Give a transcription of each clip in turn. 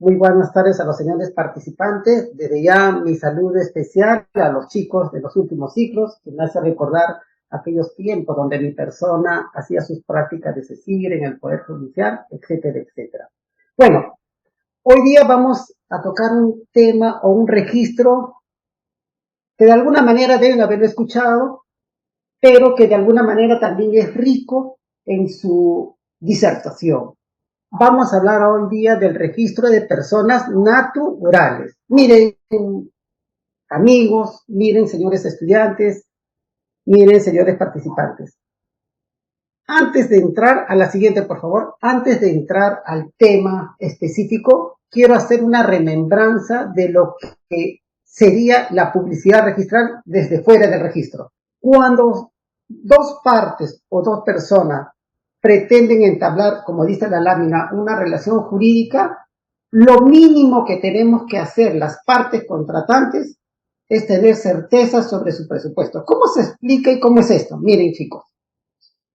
Muy buenas tardes a los señores participantes. Desde ya mi saludo especial a los chicos de los últimos ciclos, que me hace recordar aquellos tiempos donde mi persona hacía sus prácticas de CECIR en el Poder Judicial, etcétera, etcétera. Bueno, hoy día vamos a tocar un tema o un registro que de alguna manera deben haberlo escuchado, pero que de alguna manera también es rico en su disertación. Vamos a hablar hoy día del registro de personas naturales. Miren, amigos, miren, señores estudiantes, miren, señores participantes. Antes de entrar a la siguiente, por favor, antes de entrar al tema específico, quiero hacer una remembranza de lo que sería la publicidad registral desde fuera del registro. Cuando dos partes o dos personas pretenden entablar, como dice la lámina, una relación jurídica, lo mínimo que tenemos que hacer las partes contratantes es tener certeza sobre su presupuesto. ¿Cómo se explica y cómo es esto? Miren, chicos,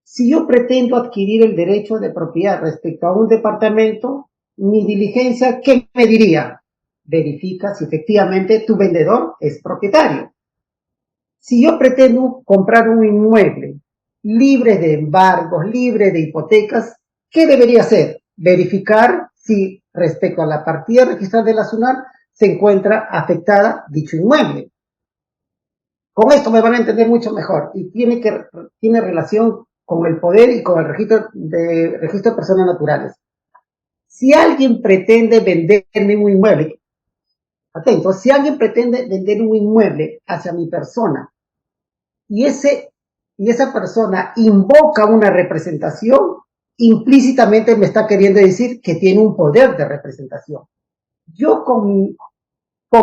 si yo pretendo adquirir el derecho de propiedad respecto a un departamento, mi diligencia, ¿qué me diría? Verifica si efectivamente tu vendedor es propietario. Si yo pretendo comprar un inmueble libre de embargos, libre de hipotecas, ¿qué debería hacer? Verificar si respecto a la partida registral de la SUNAT se encuentra afectada dicho inmueble. Con esto me van a entender mucho mejor y tiene relación con el poder y con el registro de personas naturales. Si alguien pretende venderme un inmueble, atento, si alguien pretende vender un inmueble hacia mi persona y esa persona invoca una representación, implícitamente me está queriendo decir que tiene un poder de representación. Yo con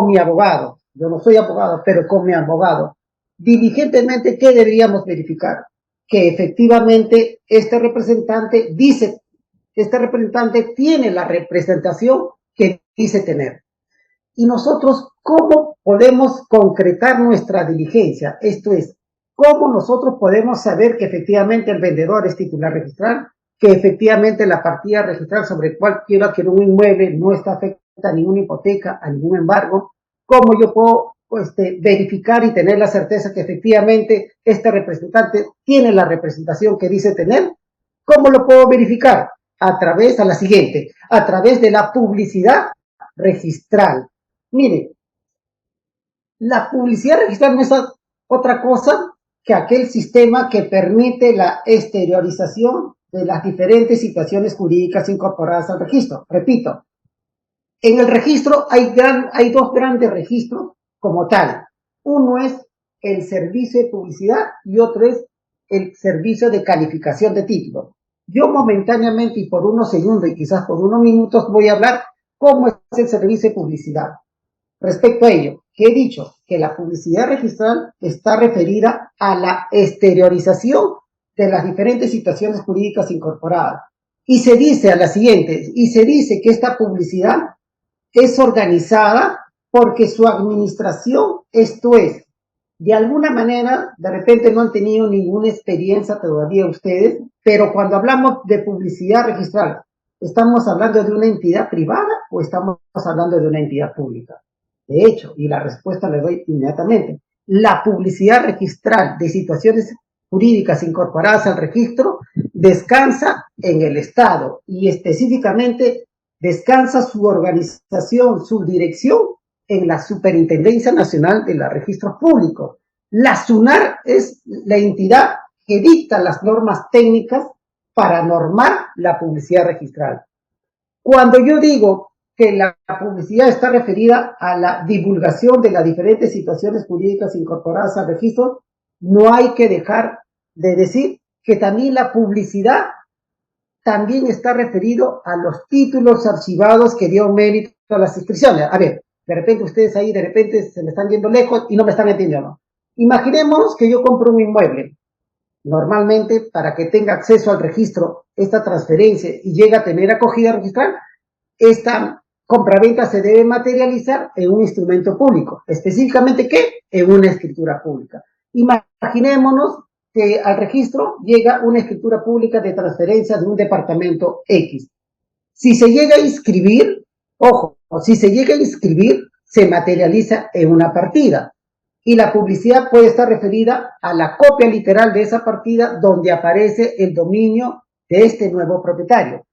mi abogado, yo no soy abogado, pero con mi abogado, diligentemente, ¿qué deberíamos verificar? Que efectivamente este representante tiene la representación que dice tener. Y nosotros, ¿cómo podemos concretar nuestra diligencia? Esto es, ¿cómo nosotros podemos saber que efectivamente el vendedor es titular registral? Que efectivamente la partida registral sobre cual quiero adquirir un inmueble no está afecta a ninguna hipoteca, a ningún embargo. ¿Cómo yo puedo verificar y tener la certeza que efectivamente este representante tiene la representación que dice tener? ¿Cómo lo puedo verificar? A través de la publicidad registral. Mire, la publicidad registral no es otra cosa que aquel sistema que permite la exteriorización de las diferentes situaciones jurídicas incorporadas al registro. Repito, en el registro hay dos grandes registros como tal. Uno es el servicio de publicidad y otro es el servicio de calificación de título. Yo momentáneamente y por unos segundos y quizás por unos minutos voy a hablar cómo es el servicio de publicidad. Respecto a ello, que he dicho que la publicidad registral está referida a la exteriorización de las diferentes situaciones jurídicas incorporadas. Y se dice que esta publicidad es organizada porque su administración, esto es, de alguna manera, de repente no han tenido ninguna experiencia todavía ustedes, pero cuando hablamos de publicidad registral, ¿estamos hablando de una entidad privada o estamos hablando de una entidad pública? De hecho, y la respuesta le doy inmediatamente, la publicidad registral de situaciones jurídicas incorporadas al registro descansa en el Estado y específicamente descansa su organización, su dirección en la Superintendencia Nacional de los Registros Públicos. La SUNAR es la entidad que dicta las normas técnicas para normar la publicidad registral. Cuando yo digo que la publicidad está referida a la divulgación de las diferentes situaciones jurídicas incorporadas al registro, no hay que dejar de decir que también la publicidad también está referido a los títulos archivados que dio mérito a las inscripciones. A ver, de repente ustedes ahí, de repente se me están yendo lejos y no me están entendiendo. Imaginemos que yo compro un inmueble. Normalmente, para que tenga acceso al registro, esta transferencia y llegue a tener acogida registral, esta compraventa se debe materializar en un instrumento público. Específicamente, ¿qué? En una escritura pública. Imaginémonos que al registro llega una escritura pública de transferencia de un departamento X. Si se llega a inscribir, Ojo, si se llega a inscribir, se materializa en una partida. Y la publicidad puede estar referida a la copia literal de esa partida donde aparece el dominio de este nuevo propietario.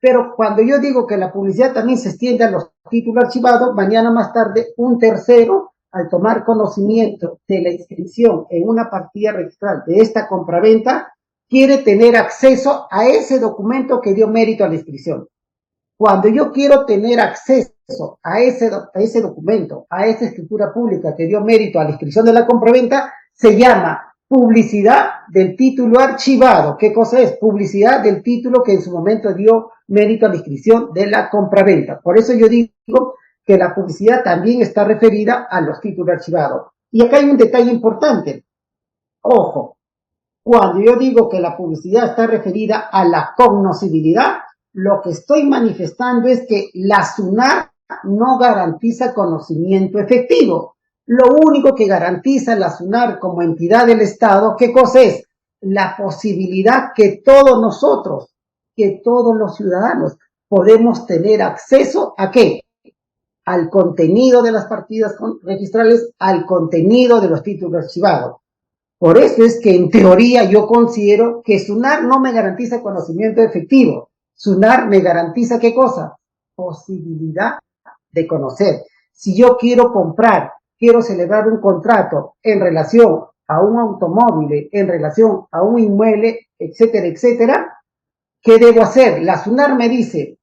Pero cuando yo digo que la publicidad también se extiende a los títulos archivados, mañana más tarde un tercero, al tomar conocimiento de la inscripción en una partida registral de esta compraventa, quiere tener acceso a ese documento que dio mérito a la inscripción. Cuando yo quiero tener acceso a ese documento, a esa escritura pública que dio mérito a la inscripción de la compraventa, se llama publicidad del título archivado. ¿Qué cosa es? Publicidad del título que en su momento dio mérito a la inscripción de la compraventa. Por eso yo digo que la publicidad también está referida a los títulos archivados. Y acá hay un detalle importante. Ojo, cuando yo digo que la publicidad está referida a la cognoscibilidad, lo que estoy manifestando es que la SUNAT no garantiza conocimiento efectivo. Lo único que garantiza la SUNAT como entidad del Estado, ¿qué cosa es? La posibilidad que todos nosotros, que todos los ciudadanos podemos tener acceso a ¿qué? Al contenido de las partidas registrales, al contenido de los títulos archivados. Por eso es que en teoría yo considero que SUNAT no me garantiza conocimiento efectivo. SUNAT me garantiza ¿qué cosa? Posibilidad de conocer. Si yo quiero comprar, quiero celebrar un contrato en relación a un automóvil, en relación a un inmueble, etcétera, etcétera, ¿qué debo hacer? La SUNAT me dice,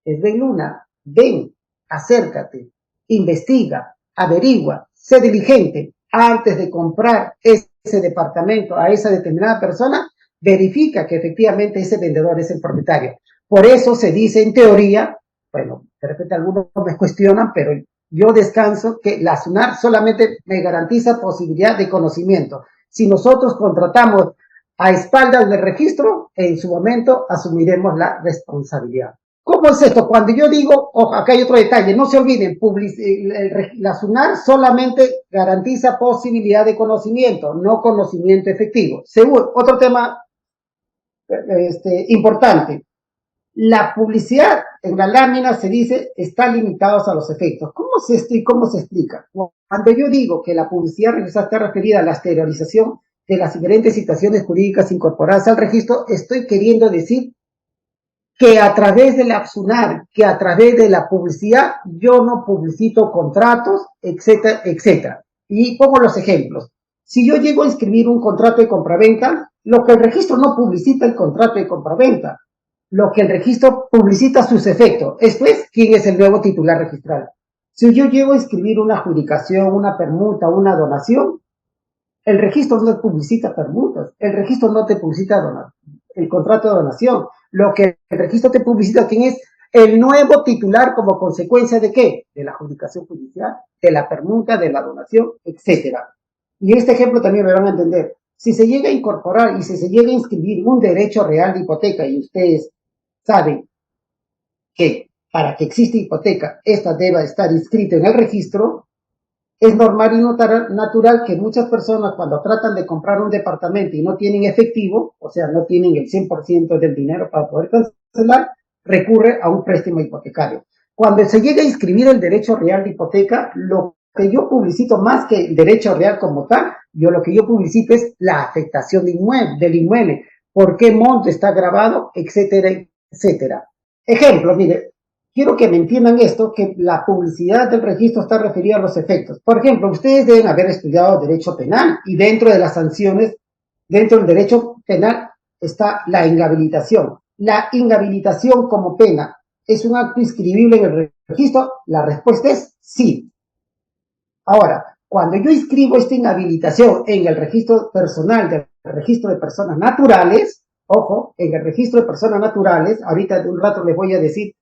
Esben Luna, ven, acércate, investiga, averigua, sé diligente, antes de comprar ese departamento a esa determinada persona, verifica que efectivamente ese vendedor es el propietario. Por eso se dice en teoría, bueno, de repente algunos me cuestionan, pero yo descanso que la SUNAT solamente me garantiza posibilidad de conocimiento. Si nosotros contratamos a espaldas del registro, en su momento asumiremos la responsabilidad. ¿Cómo es esto? Cuando yo digo, ojo, acá hay otro detalle, no se olviden, la SUNAT solamente garantiza posibilidad de conocimiento, no conocimiento efectivo. Según, otro tema importante, la publicidad en la lámina se dice está limitados a los efectos. ¿Cómo se explica? Cuando yo digo que la publicidad está referida a la exteriorización de las diferentes situaciones jurídicas incorporadas al registro, estoy queriendo decir que a través de la SUNAT, que a través de la publicidad, yo no publicito contratos, etcétera, etcétera. Y pongo los ejemplos. Si yo llego a inscribir un contrato de compraventa, lo que el registro no publicita el contrato de compraventa, lo que el registro publicita sus efectos. Esto es, quién es el nuevo titular registral. Si yo llego a inscribir una adjudicación, una permuta, una donación, el registro no publicita permutas, el registro no te publicita el contrato de donación. Lo que el registro te publicita, ¿quién es? El nuevo titular como consecuencia de ¿qué? De la adjudicación judicial, de la permuta, de la donación, etcétera. Y en este ejemplo también me van a entender. Si se llega a incorporar y si se llega a inscribir un derecho real de hipoteca, y ustedes saben que para que exista hipoteca, esta deba estar inscrita en el registro, es normal y natural que muchas personas cuando tratan de comprar un departamento y no tienen efectivo, o sea, no tienen el 100% del dinero para poder cancelar, recurre a un préstamo hipotecario. Cuando se llega a inscribir el derecho real de hipoteca, lo que yo publicito más que el derecho real como tal, lo que yo publicito es la afectación del inmueble, por qué monto está grabado, etcétera, etcétera. Ejemplo, mire, quiero que me entiendan esto, que la publicidad del registro está referida a los efectos. Por ejemplo, ustedes deben haber estudiado derecho penal y dentro de las sanciones, dentro del derecho penal está la inhabilitación. La inhabilitación como pena, ¿es un acto inscribible en el registro? La respuesta es sí. Ahora, cuando yo inscribo esta inhabilitación en el registro personal del registro de personas naturales, ojo, en el registro de personas naturales, ahorita de un rato les voy a decir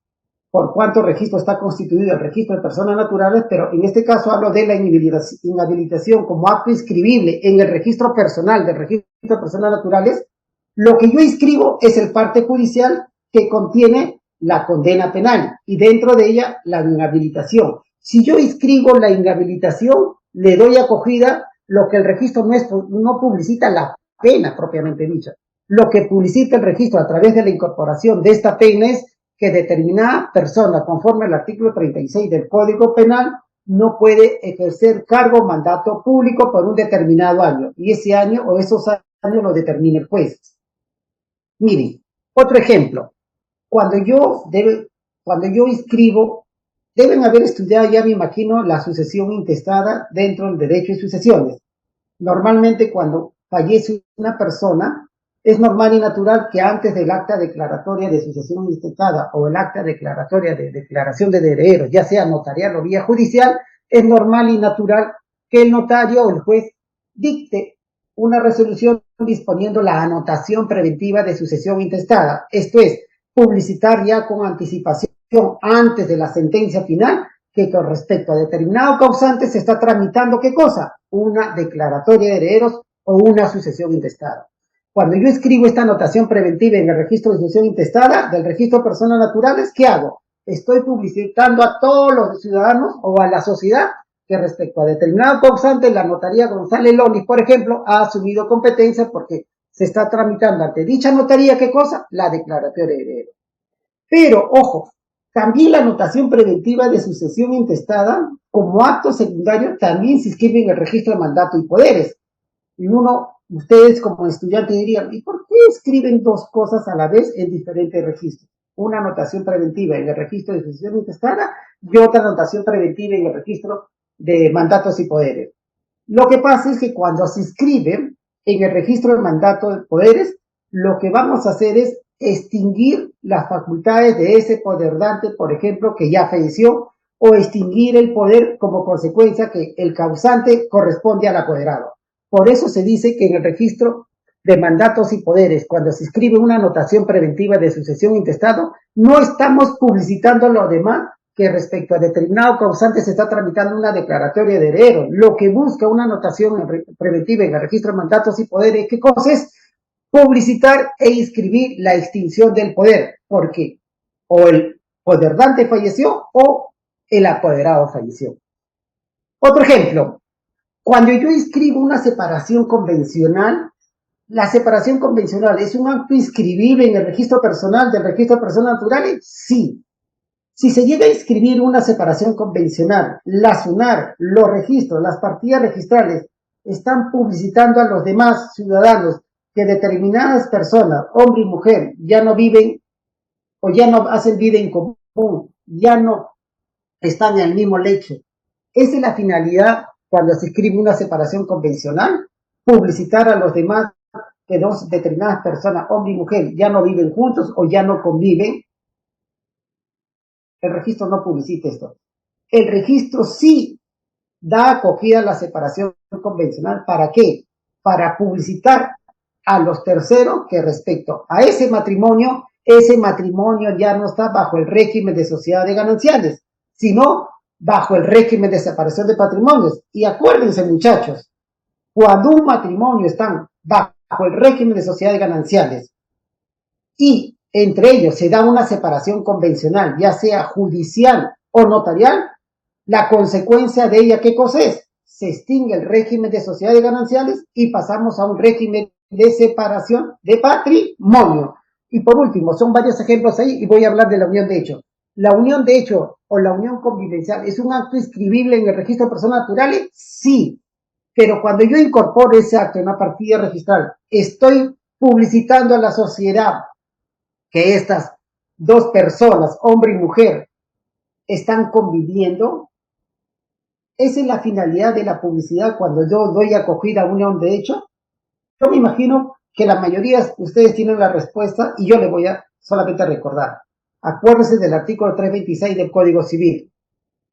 por cuánto registro está constituido el registro de personas naturales, pero en este caso hablo de la inhabilitación como acto inscribible en el registro personal del registro de personas naturales. Lo que yo inscribo es el parte judicial que contiene la condena penal y dentro de ella la inhabilitación. Si yo inscribo la inhabilitación, le doy acogida lo que el registro no publicita la pena propiamente dicha. Lo que publicita el registro a través de la incorporación de esta pena es que determinada persona, conforme al artículo 36 del Código Penal, no puede ejercer cargo o mandato público por un determinado año, y ese año o esos años lo determina el juez. Miren, otro ejemplo, cuando yo inscribo, deben haber estudiado ya, me imagino, la sucesión intestada dentro del derecho de sucesiones. Normalmente cuando fallece una persona, es normal y natural que antes del acta declaratoria de sucesión intestada o el acta declaratoria de declaración de herederos, ya sea notarial o vía judicial, es normal y natural que el notario o el juez dicte una resolución disponiendo la anotación preventiva de sucesión intestada. Esto es, publicitar ya con anticipación antes de la sentencia final que con respecto a determinado causante se está tramitando ¿qué cosa? Una declaratoria de herederos o una sucesión intestada. Cuando yo escribo esta anotación preventiva en el registro de sucesión intestada del registro de personas naturales, ¿qué hago? Estoy publicitando a todos los ciudadanos o a la sociedad que respecto a determinado causante, la notaría González Lonis, por ejemplo, ha asumido competencia porque se está tramitando ante dicha notaría, ¿qué cosa? La declaratoria de herederos. Pero, ojo, también la anotación preventiva de sucesión intestada, como acto secundario, también se inscribe en el registro de mandato y poderes. Y ustedes como estudiantes dirían, ¿y por qué escriben dos cosas a la vez en diferentes registros? Una anotación preventiva en el registro de sucesión intestada y otra anotación preventiva en el registro de mandatos y poderes. Lo que pasa es que cuando se inscribe en el registro de mandatos y poderes, lo que vamos a hacer es extinguir las facultades de ese poderdante, por ejemplo, que ya falleció, o extinguir el poder como consecuencia que el causante corresponde al apoderado. Por eso se dice que en el registro de mandatos y poderes, cuando se inscribe una anotación preventiva de sucesión intestado, no estamos publicitando lo demás que respecto a determinado causante se está tramitando una declaratoria de heredero. Lo que busca una anotación preventiva en el registro de mandatos y poderes, ¿qué cosa es? Publicitar e inscribir la extinción del poder, porque o el poderdante falleció o el apoderado falleció. Otro ejemplo, cuando yo inscribo una separación convencional, ¿la separación convencional es un acto inscribible en el registro personal del registro de personas naturales? Sí. Si se llega a inscribir una separación convencional, la SUNAR, los registros, las partidas registrales, están publicitando a los demás ciudadanos que determinadas personas, hombre y mujer, ya no viven o ya no hacen vida en común, ya no están en el mismo lecho. Esa es la finalidad cuando se escribe una separación convencional, publicitar a los demás que dos determinadas personas, hombre y mujer, ya no viven juntos o ya no conviven. El registro no publicita esto. El registro sí da acogida a la separación convencional. ¿Para qué? Para publicitar a los terceros que respecto a ese matrimonio ya no está bajo el régimen de sociedad de gananciales, sino bajo el régimen de separación de patrimonios. Y acuérdense, muchachos, cuando un matrimonio está bajo el régimen de sociedad de gananciales y entre ellos se da una separación convencional, ya sea judicial o notarial, la consecuencia de ella, ¿qué cosa es? Se extingue el régimen de sociedades gananciales y pasamos a un régimen de separación de patrimonio. Y por último, son varios ejemplos ahí y voy a hablar de la unión de hecho. La unión de hecho o la unión convivencial es un acto inscribible en el registro de personas naturales, sí. Pero cuando yo incorporo ese acto en una partida registral, estoy publicitando a la sociedad que estas dos personas, hombre y mujer, están conviviendo. Esa es la finalidad de la publicidad cuando yo doy acogida a una unión de hecho. Yo me imagino que la mayoría de ustedes tienen la respuesta y yo le voy a solamente recordar. Acuérdense del artículo 326 del Código Civil.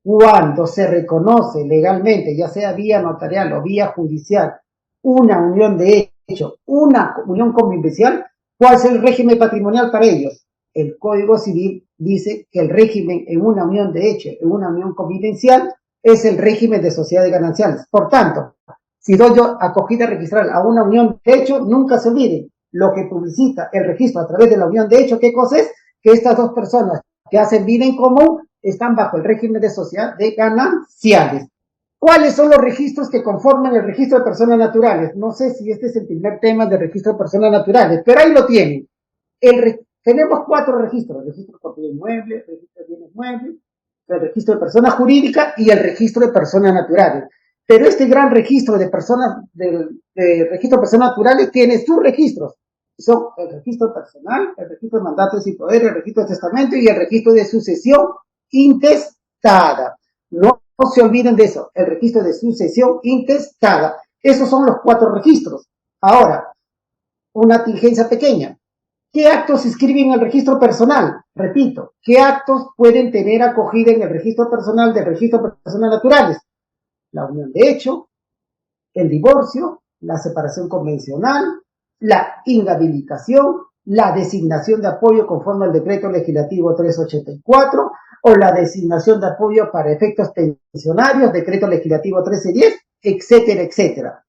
Cuando se reconoce legalmente, ya sea vía notarial o vía judicial, una unión de hecho, una unión convivencial, ¿cuál es el régimen patrimonial para ellos? El Código Civil dice que el régimen en una unión de hecho, en una unión convivencial, es el régimen de sociedades gananciales. Por tanto, si doy yo acogida registral a una unión de hecho, nunca se olviden, lo que publicita el registro a través de la unión de hecho, ¿qué cosa es? Que estas dos personas que hacen vida en común están bajo el régimen de sociedad de gananciales. ¿Cuáles son los registros que conforman el registro de personas naturales? No sé si este es el primer tema del registro de personas naturales, pero ahí lo tienen. Tenemos 4 registros. Registro bien mueble, el registro de bienes muebles, el registro de personas jurídicas y el registro de personas naturales. Pero este gran registro de personas, del registro de personas naturales tiene sus registros. Son el registro personal, el registro de mandatos y poderes, el registro de testamento y el registro de sucesión intestada. No, no se olviden de eso, el registro de sucesión intestada. Esos son los 4 registros. Ahora, una tingencia pequeña. ¿Qué actos se inscriben en el registro personal? Repito, ¿qué actos pueden tener acogida en el registro personal del registro de personas naturales? La unión de hecho, el divorcio, la separación convencional, la inhabilitación, la designación de apoyo conforme al decreto legislativo 384 o la designación de apoyo para efectos pensionarios, decreto legislativo 1310, etcétera, etcétera.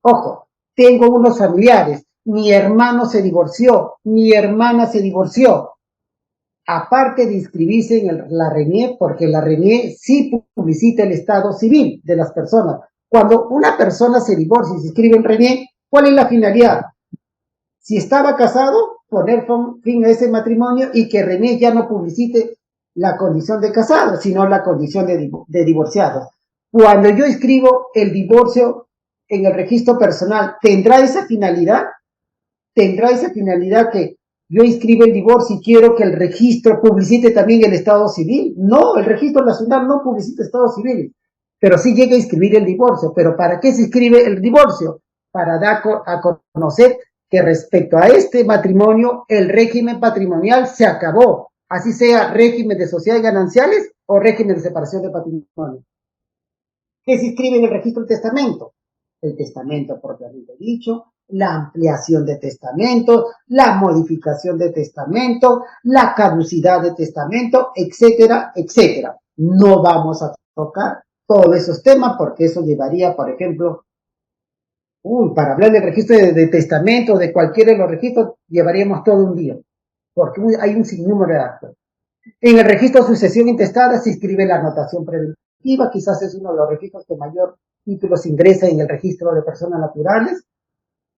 Ojo, tengo unos familiares, mi hermano se divorció, mi hermana se divorció. Aparte de inscribirse en la RENIE, porque la RENIE sí publicita el estado civil de las personas. Cuando una persona se divorcia y se inscribe en RENIE, ¿cuál es la finalidad? Si estaba casado, poner fin a ese matrimonio y que RENIE ya no publicite la condición de casado, sino la condición de divorciado. Cuando yo inscribo el divorcio en el registro personal, ¿tendrá esa finalidad? ¿Tendrá esa finalidad que yo inscribo el divorcio y quiero que el registro publicite también el estado civil? No, el registro nacional no publicita estado civil, pero sí llega a inscribir el divorcio. ¿Pero para qué se inscribe el divorcio? Para dar a conocer que respecto a este matrimonio, el régimen patrimonial se acabó, así sea régimen de sociedades gananciales o régimen de separación de patrimonio. ¿Qué se inscribe en el registro del testamento? El testamento propiamente dicho, la ampliación de testamento, la modificación de testamento, la caducidad de testamento, etcétera, etcétera. No vamos a tocar todos esos temas porque eso llevaría, por ejemplo, para hablar del registro de testamento, de cualquiera de los registros, llevaríamos todo un día, porque hay un sinnúmero de actos. En el registro de sucesión intestada se inscribe la anotación preventiva, quizás es uno de los registros que mayor títulos ingresa en el registro de personas naturales,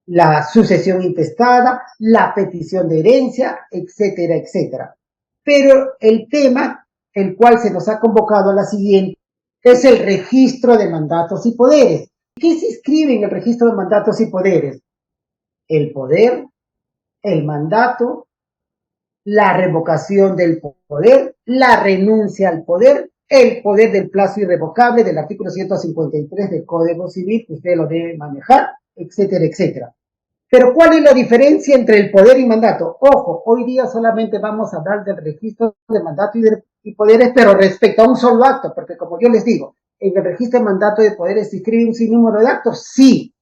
la sucesión intestada, la petición de herencia, etcétera, etcétera. Pero el tema, el cual se nos ha convocado a la siguiente, es el registro de mandatos y poderes. ¿Qué se inscribe en el registro de mandatos y poderes? El poder, el mandato, la revocación del poder, la renuncia al poder, el poder del plazo irrevocable del artículo 153 del Código Civil, que usted lo debe manejar, etcétera, etcétera. Pero ¿cuál es la diferencia entre el poder y mandato? Ojo, hoy día solamente vamos a hablar del registro de mandato y poderes, pero respecto a un solo acto, porque como yo les digo, en el registro de mandato y de poderes se inscribe un sinnúmero de actos, sí,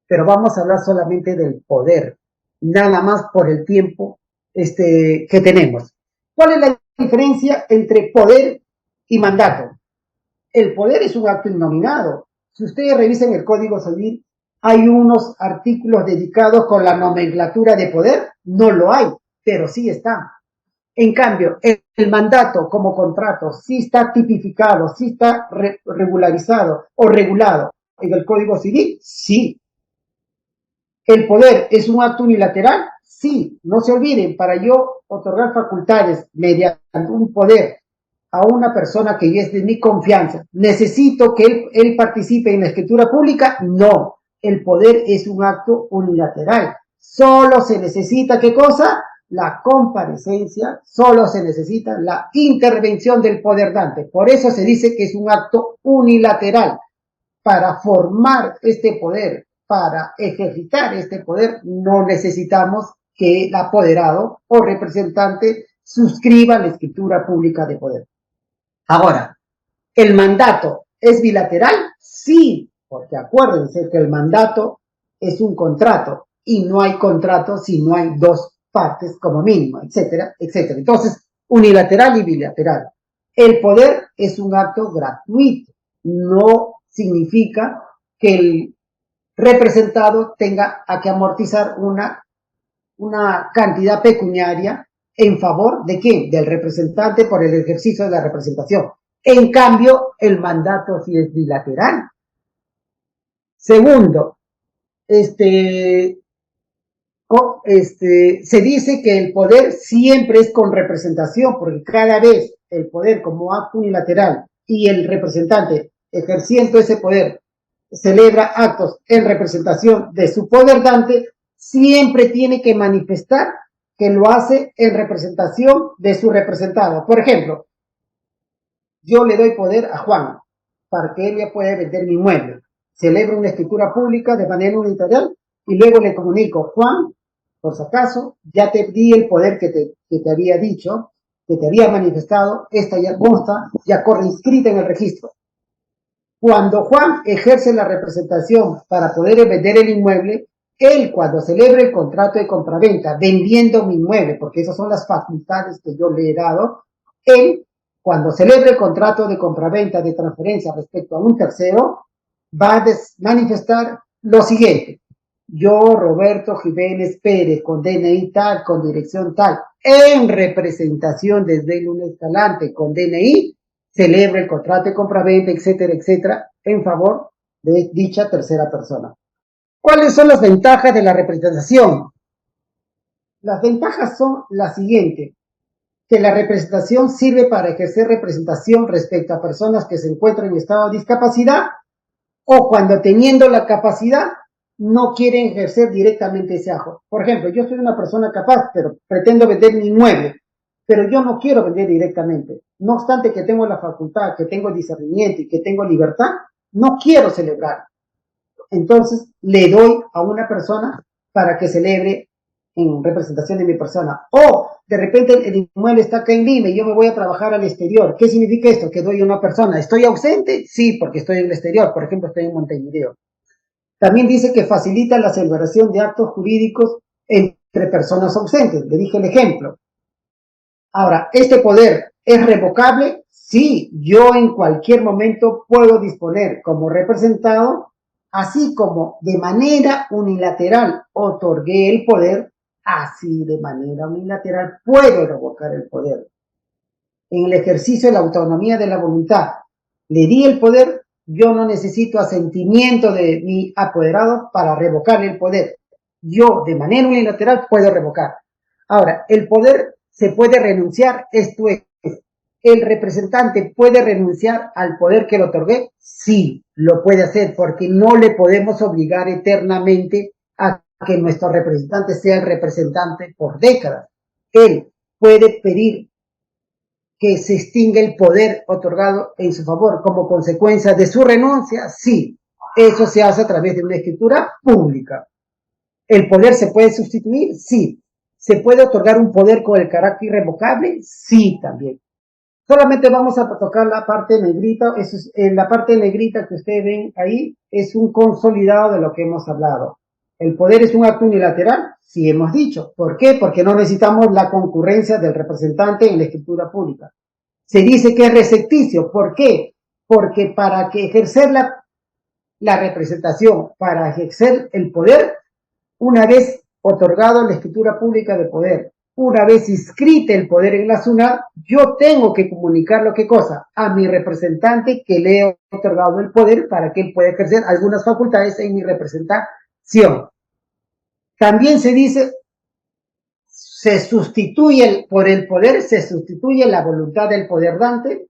pero vamos a hablar solamente del poder, nada más por el tiempo que tenemos. ¿Cuál es la diferencia entre poder y mandato? El poder es un acto innominado. Si ustedes revisan el Código Civil, ¿hay unos artículos dedicados con la nomenclatura de poder? No lo hay, pero sí está. En cambio, el mandato como contrato sí está tipificado, sí está regularizado o regulado en el Código Civil, sí. ¿El poder es un acto unilateral? Sí, no se olviden, para yo otorgar facultades mediante un poder a una persona que es de mi confianza, ¿necesito que él participe en la escritura pública? No, el poder es un acto unilateral. Solo se necesita, ¿qué cosa? La comparecencia, solo se necesita la intervención del poder dante. Por eso se dice que es un acto unilateral. Para formar este poder, para ejercitar este poder, no necesitamos que el apoderado o representante suscriba la escritura pública de poder. Ahora, ¿el mandato es bilateral? Sí, porque acuérdense que el mandato es un contrato y no hay contrato si no hay dos partes como mínimo, etcétera, etcétera. Entonces, unilateral y bilateral. El poder es un acto gratuito, no significa que el representado tenga a que amortizar una cantidad pecuniaria en favor de quién, del representante por el ejercicio de la representación. En cambio, el mandato sí es bilateral. Segundo, se dice que el poder siempre es con representación, porque cada vez el poder como acto unilateral y el representante ejerciendo ese poder celebra actos en representación de su poder dante, siempre tiene que manifestar que lo hace en representación de su representado. Por ejemplo, yo le doy poder a Juan para que ella pueda vender mi inmueble. Celebro una escritura pública de manera unilateral y luego le comunico, Juan, por si acaso, ya te di el poder que te había dicho, que te había manifestado, esta ya consta, ya corre inscrita en el registro. Cuando Juan ejerce la representación para poder vender el inmueble, él cuando celebre el contrato de compraventa vendiendo mi inmueble, porque esas son las facultades que yo le he dado, él cuando celebre el contrato de compraventa de transferencia respecto a un tercero, va a manifestar lo siguiente. Yo, Roberto Jiménez Pérez, con DNI tal, con dirección tal, en representación desde el lunes Escalante, con DNI, celebra el contrato de compraventa, etcétera, etcétera, en favor de dicha tercera persona. ¿Cuáles son las ventajas de la representación? Las ventajas son las siguientes, que la representación sirve para ejercer representación respecto a personas que se encuentran en estado de discapacidad o cuando teniendo la capacidad no quieren ejercer directamente ese acto. Por ejemplo, yo soy una persona capaz, pero pretendo vender mi inmueble, pero yo no quiero vender directamente. No obstante que tengo la facultad, que tengo discernimiento y que tengo libertad, no quiero celebrar. Entonces, le doy a una persona para que celebre en representación de mi persona. O, de repente, el inmueble está acá en Lima y yo me voy a trabajar al exterior. ¿Qué significa esto? Que doy a una persona. ¿Estoy ausente? Sí, porque estoy en el exterior. Por ejemplo, estoy en Montevideo. También dice que facilita la celebración de actos jurídicos entre personas ausentes. Le dije el ejemplo. Ahora, ¿este poder es revocable? Sí, yo en cualquier momento puedo disponer como representado, así como de manera unilateral otorgué el poder, así de manera unilateral puedo revocar el poder. En el ejercicio de la autonomía de la voluntad, le di el poder, yo no necesito asentimiento de mi apoderado para revocar el poder. Yo de manera unilateral puedo revocar. Ahora, el poder se puede renunciar, esto es, ¿el representante puede renunciar al poder que le otorgué? Sí, lo puede hacer, porque no le podemos obligar eternamente a que nuestro representante sea el representante por décadas. Él puede pedir que se extinga el poder otorgado en su favor como consecuencia de su renuncia, sí, eso se hace a través de una escritura pública. ¿El poder se puede sustituir? Sí. ¿Se puede otorgar un poder con el carácter irrevocable? Sí, también. Solamente vamos a tocar la parte negrita. Eso es, la parte negrita que ustedes ven ahí es un consolidado de lo que hemos hablado. ¿El poder es un acto unilateral? Sí, hemos dicho. ¿Por qué? Porque no necesitamos la concurrencia del representante en la escritura pública. Se dice que es recepticio. ¿Por qué? Porque para que ejercer la representación, para ejercer el poder, una vez otorgado la escritura pública de poder, una vez inscrita el poder en la SUNAT, yo tengo que comunicarlo, ¿qué cosa? A mi representante que le he otorgado el poder para que él pueda ejercer algunas facultades en mi representación. También se dice, se sustituye por el poder, se sustituye la voluntad del poder dante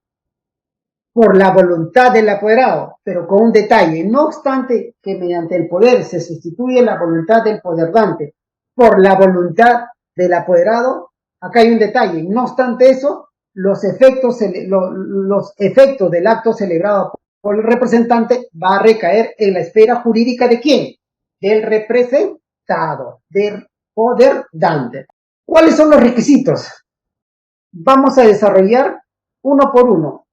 por la voluntad del apoderado, pero con un detalle. No obstante que mediante el poder se sustituye la voluntad del poder dante por la voluntad del apoderado, acá hay un detalle. No obstante eso, los efectos del acto celebrado por el representante va a recaer en la esfera jurídica de ¿quién? Del representado, del poder dante. ¿Cuáles son los requisitos? Vamos a desarrollar uno por uno.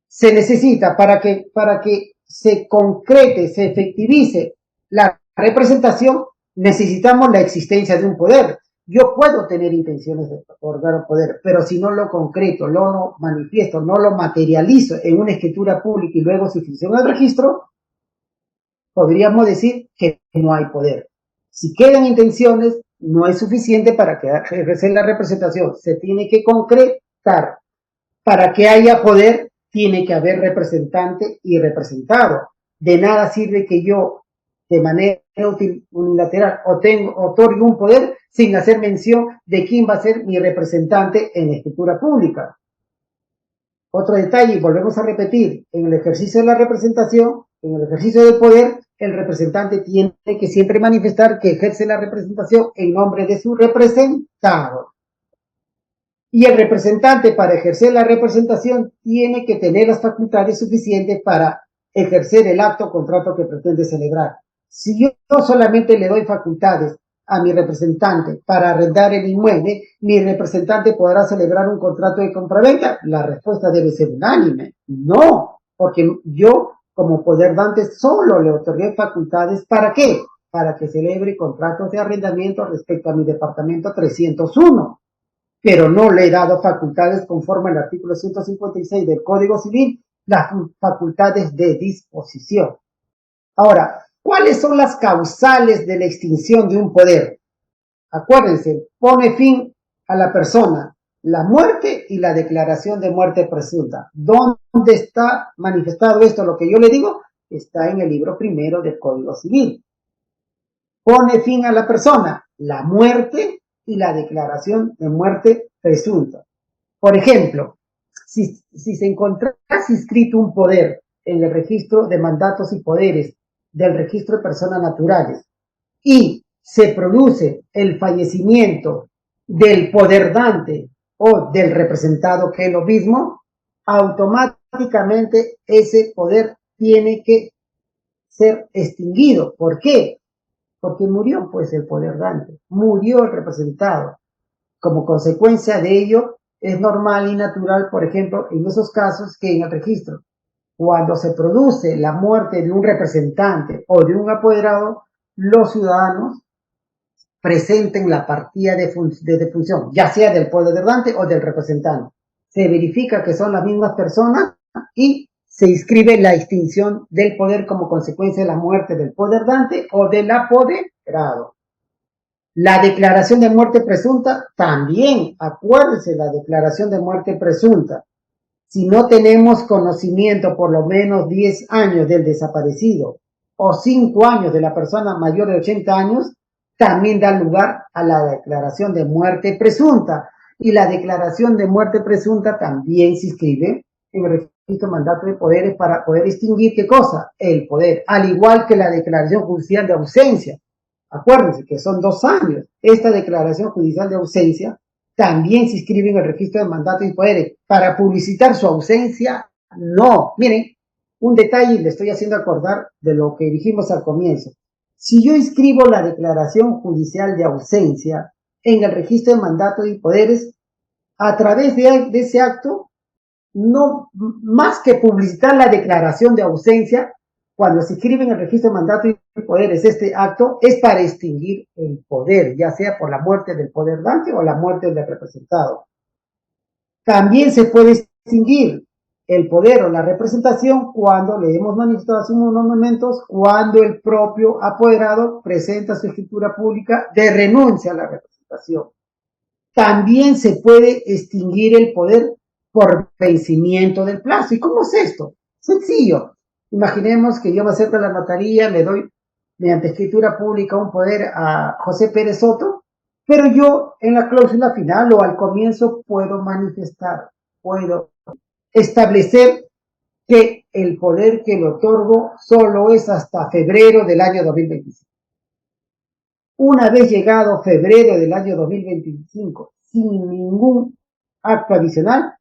Se necesita para que se concrete, se efectivice la representación, necesitamos la existencia de un poder. Yo puedo tener intenciones de otorgar un poder, pero si no lo concreto, lo manifiesto, no lo materializo en una escritura pública y luego se funciona el registro, podríamos decir que no hay poder. Si quedan intenciones, no es suficiente para ejercer la representación. Se tiene que concretar. Para que haya poder, tiene que haber representante y representado. De nada sirve que yo de manera unilateral otorgue un poder sin hacer mención de quién va a ser mi representante en la escritura pública. Otro detalle, y volvemos a repetir, en el ejercicio de la representación, en el ejercicio del poder, el representante tiene que siempre manifestar que ejerce la representación en nombre de su representado. Y el representante, para ejercer la representación, tiene que tener las facultades suficientes para ejercer el acto o contrato que pretende celebrar. Si yo solamente le doy facultades a mi representante para arrendar el inmueble, mi representante podrá celebrar un contrato de compraventa. La respuesta debe ser unánime. No, porque yo, como poder dante, solo le otorgué facultades. ¿Para qué? Para que celebre contratos de arrendamiento respecto a mi departamento 301. Pero no le he dado facultades conforme al artículo 156 del Código Civil, las facultades de disposición. Ahora, ¿cuáles son las causales de la extinción de un poder? Acuérdense, pone fin a la persona, la muerte y la declaración de muerte presunta. ¿Dónde está manifestado esto? Lo que yo le digo está en el libro primero del Código Civil. Pone fin a la persona, la muerte y la declaración de muerte presunta. Por ejemplo, si se encontrase inscrito un poder en el registro de mandatos y poderes del registro de personas naturales y se produce el fallecimiento del poder dante o del representado, que es lo mismo, automáticamente ese poder tiene que ser extinguido. ¿Por qué? Porque murió pues el poder dante, murió el representado. Como consecuencia de ello, es normal y natural, por ejemplo, en esos casos que en el registro, cuando se produce la muerte de un representante o de un apoderado, los ciudadanos presenten la partida de defunción, ya sea del poder dante o del representante. Se verifica que son las mismas personas y se inscribe la extinción del poder como consecuencia de la muerte del poder dante o del apoderado. La declaración de muerte presunta, también, acuérdense, la declaración de muerte presunta. Si no tenemos conocimiento por lo menos 10 años del desaparecido o 5 años de la persona mayor de 80 años, también da lugar a la declaración de muerte presunta. Y la declaración de muerte presunta también se inscribe en el registro de mandato de poderes para poder extinguir, ¿qué cosa? El poder, al igual que la declaración judicial de ausencia. Acuérdense que son 2 años. Esta declaración judicial de ausencia también se inscribe en el registro de mandatos y poderes. Para publicitar su ausencia, no. Miren, un detalle, le estoy haciendo acordar de lo que dijimos al comienzo. Si yo inscribo la declaración judicial de ausencia en el registro de mandatos y poderes, a través de ese acto, no más que publicitar la declaración de ausencia, cuando se inscribe en el registro de mandatos y poderes este acto, es para extinguir el poder, ya sea por la muerte del poder dante o la muerte del representado. También se puede extinguir el poder o la representación cuando le hemos manifestado hace unos momentos, cuando el propio apoderado presenta su escritura pública de renuncia a la representación. También se puede extinguir el poder por vencimiento del plazo. ¿Y cómo es esto? Sencillo. Imaginemos que yo me acerco a la notaría, le doy mediante escritura pública un poder a José Pérez Soto, pero yo en la cláusula final o al comienzo puedo manifestar, puedo establecer que el poder que le otorgo solo es hasta febrero del año 2025. Una vez llegado febrero del año 2025, sin ningún acto adicional,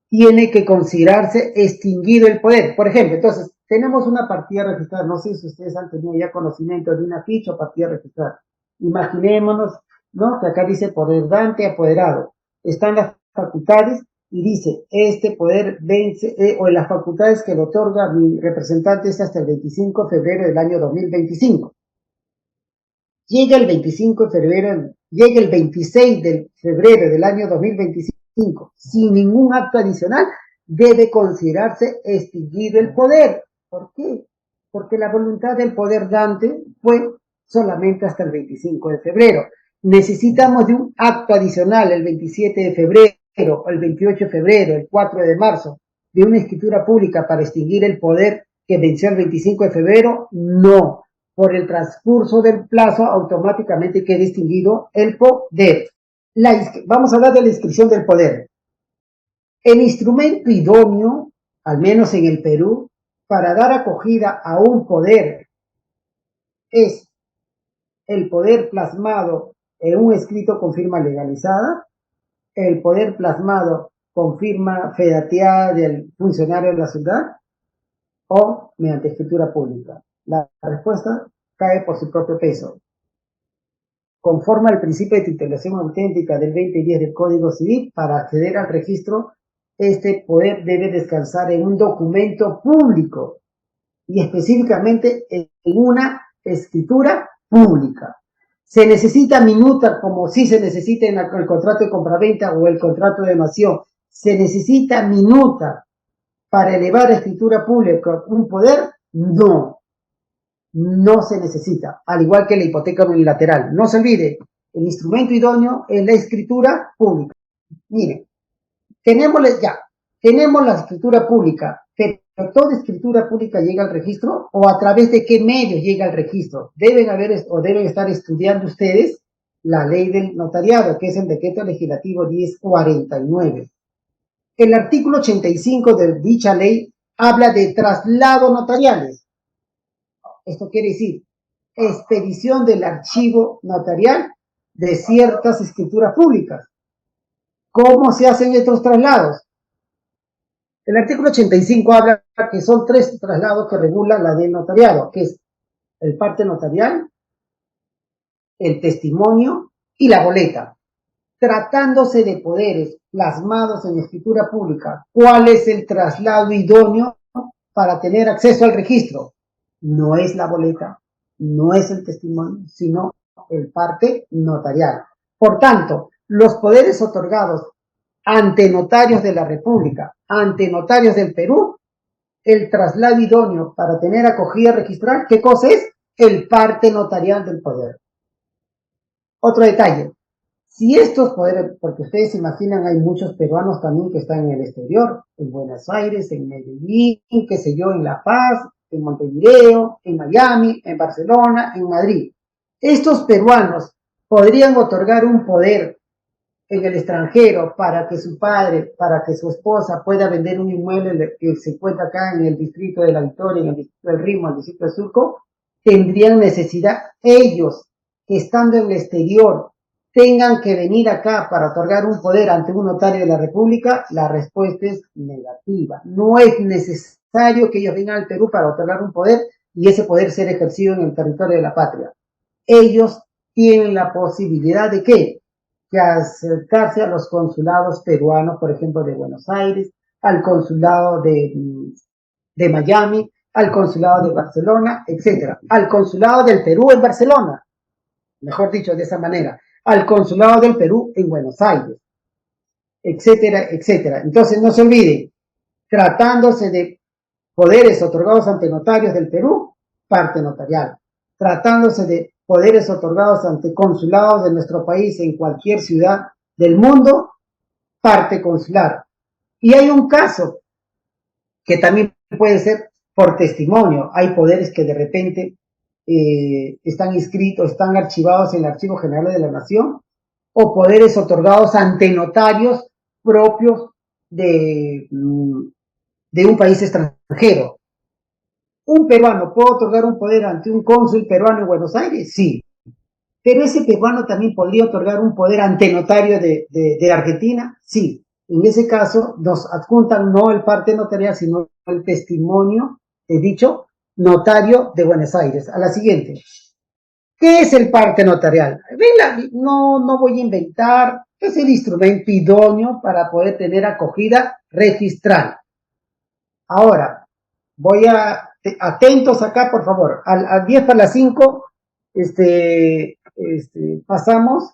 tiene que considerarse extinguido el poder. Por ejemplo, entonces, tenemos una partida registrada. No sé si ustedes han tenido ya conocimiento de una ficha o partida registrada. Imaginémonos, ¿no? Que acá dice poder dante apoderado. Están las facultades y dice, este poder vence, o las facultades que le otorga mi representante es hasta el 25 de febrero del año 2025. Llega el 25 de febrero, llega el 26 de febrero del año 2025, sin ningún acto adicional, debe considerarse extinguido el poder. ¿Por qué? Porque la voluntad del poder dante fue solamente hasta el 25 de febrero. Necesitamos de un acto adicional el 27 de febrero, el 28 de febrero, el 4 de marzo, de una escritura pública para extinguir el poder que venció el 25 de febrero. No. por el transcurso del plazo automáticamente queda extinguido el poder. Vamos a hablar de la inscripción del poder. El instrumento idóneo, al menos en el Perú, para dar acogida a un poder es el poder plasmado en un escrito con firma legalizada, el poder plasmado con firma fedateada del funcionario de la ciudad o mediante escritura pública. La respuesta cae por su propio peso. Conforme al principio de titulación auténtica del 2010 del Código Civil, para acceder al registro, este poder debe descansar en un documento público y específicamente en una escritura pública. Se necesita minuta, como si se necesita en el contrato de compraventa o el contrato de donación. Se necesita minuta para elevar a escritura pública un poder. No se necesita, al igual que la hipoteca unilateral. No se olvide, el instrumento idóneo es la escritura pública. Miren, tenemos la escritura pública, pero toda escritura pública llega al registro, o a través de qué medios llega al registro. Deben estar estudiando ustedes la ley del notariado, que es el decreto legislativo 1049. El artículo 85 de dicha ley habla de traslados notariales. Esto quiere decir expedición del archivo notarial de ciertas escrituras públicas. ¿Cómo se hacen estos traslados? El artículo 85 habla que son 3 traslados que regula la ley notariado, que es el parte notarial, el testimonio y la boleta. Tratándose de poderes plasmados en escritura pública, ¿cuál es el traslado idóneo para tener acceso al registro? No es la boleta, no es el testimonio, sino el parte notarial. Por tanto, los poderes otorgados ante notarios de la República, ante notarios del Perú, el traslado idóneo para tener acogida registral, ¿qué cosa es? El parte notarial del poder. Otro detalle, si estos poderes, porque ustedes se imaginan, hay muchos peruanos también que están en el exterior, en Buenos Aires, en Medellín, qué sé yo, en La Paz, en Montevideo, en Miami, en Barcelona, en Madrid. Estos peruanos podrían otorgar un poder en el extranjero para que su padre, para que su esposa pueda vender un inmueble que se encuentra acá en el distrito de La Victoria, en el distrito del Ritmo, en el distrito de Surco. Tendrían necesidad ellos, que estando en el exterior, tengan que venir acá para otorgar un poder ante un notario de la República. La respuesta es negativa. No es necesario que ellos vengan al Perú para otorgar un poder y ese poder ser ejercido en el territorio de la patria. Ellos tienen la posibilidad de ¿qué? Que acercarse a los consulados peruanos, por ejemplo, de Buenos Aires, al consulado de Miami, al consulado de Barcelona, etcétera, al consulado del Perú en Barcelona, mejor dicho de esa manera, al consulado del Perú en Buenos Aires, etcétera, etcétera. Entonces no se olvide, tratándose de poderes otorgados ante notarios del Perú, parte notarial. Tratándose de poderes otorgados ante consulados de nuestro país en cualquier ciudad del mundo, parte consular. Y hay un caso que también puede ser por testimonio. Hay poderes que de repente están inscritos, están archivados en el Archivo General de la Nación, o poderes otorgados ante notarios propios de un país extranjero. ¿Un peruano puede otorgar un poder ante un cónsul peruano en Buenos Aires? Sí. Pero ese peruano también podría otorgar un poder ante notario de Argentina. Sí. En ese caso nos adjuntan no el parte notarial, sino el testimonio de dicho notario de Buenos Aires. A la siguiente. ¿Qué es el parte notarial? No voy a inventar. Es el instrumento idóneo para poder tener acogida registral. Ahora, atentos acá, por favor. Al 10 para las 5, pasamos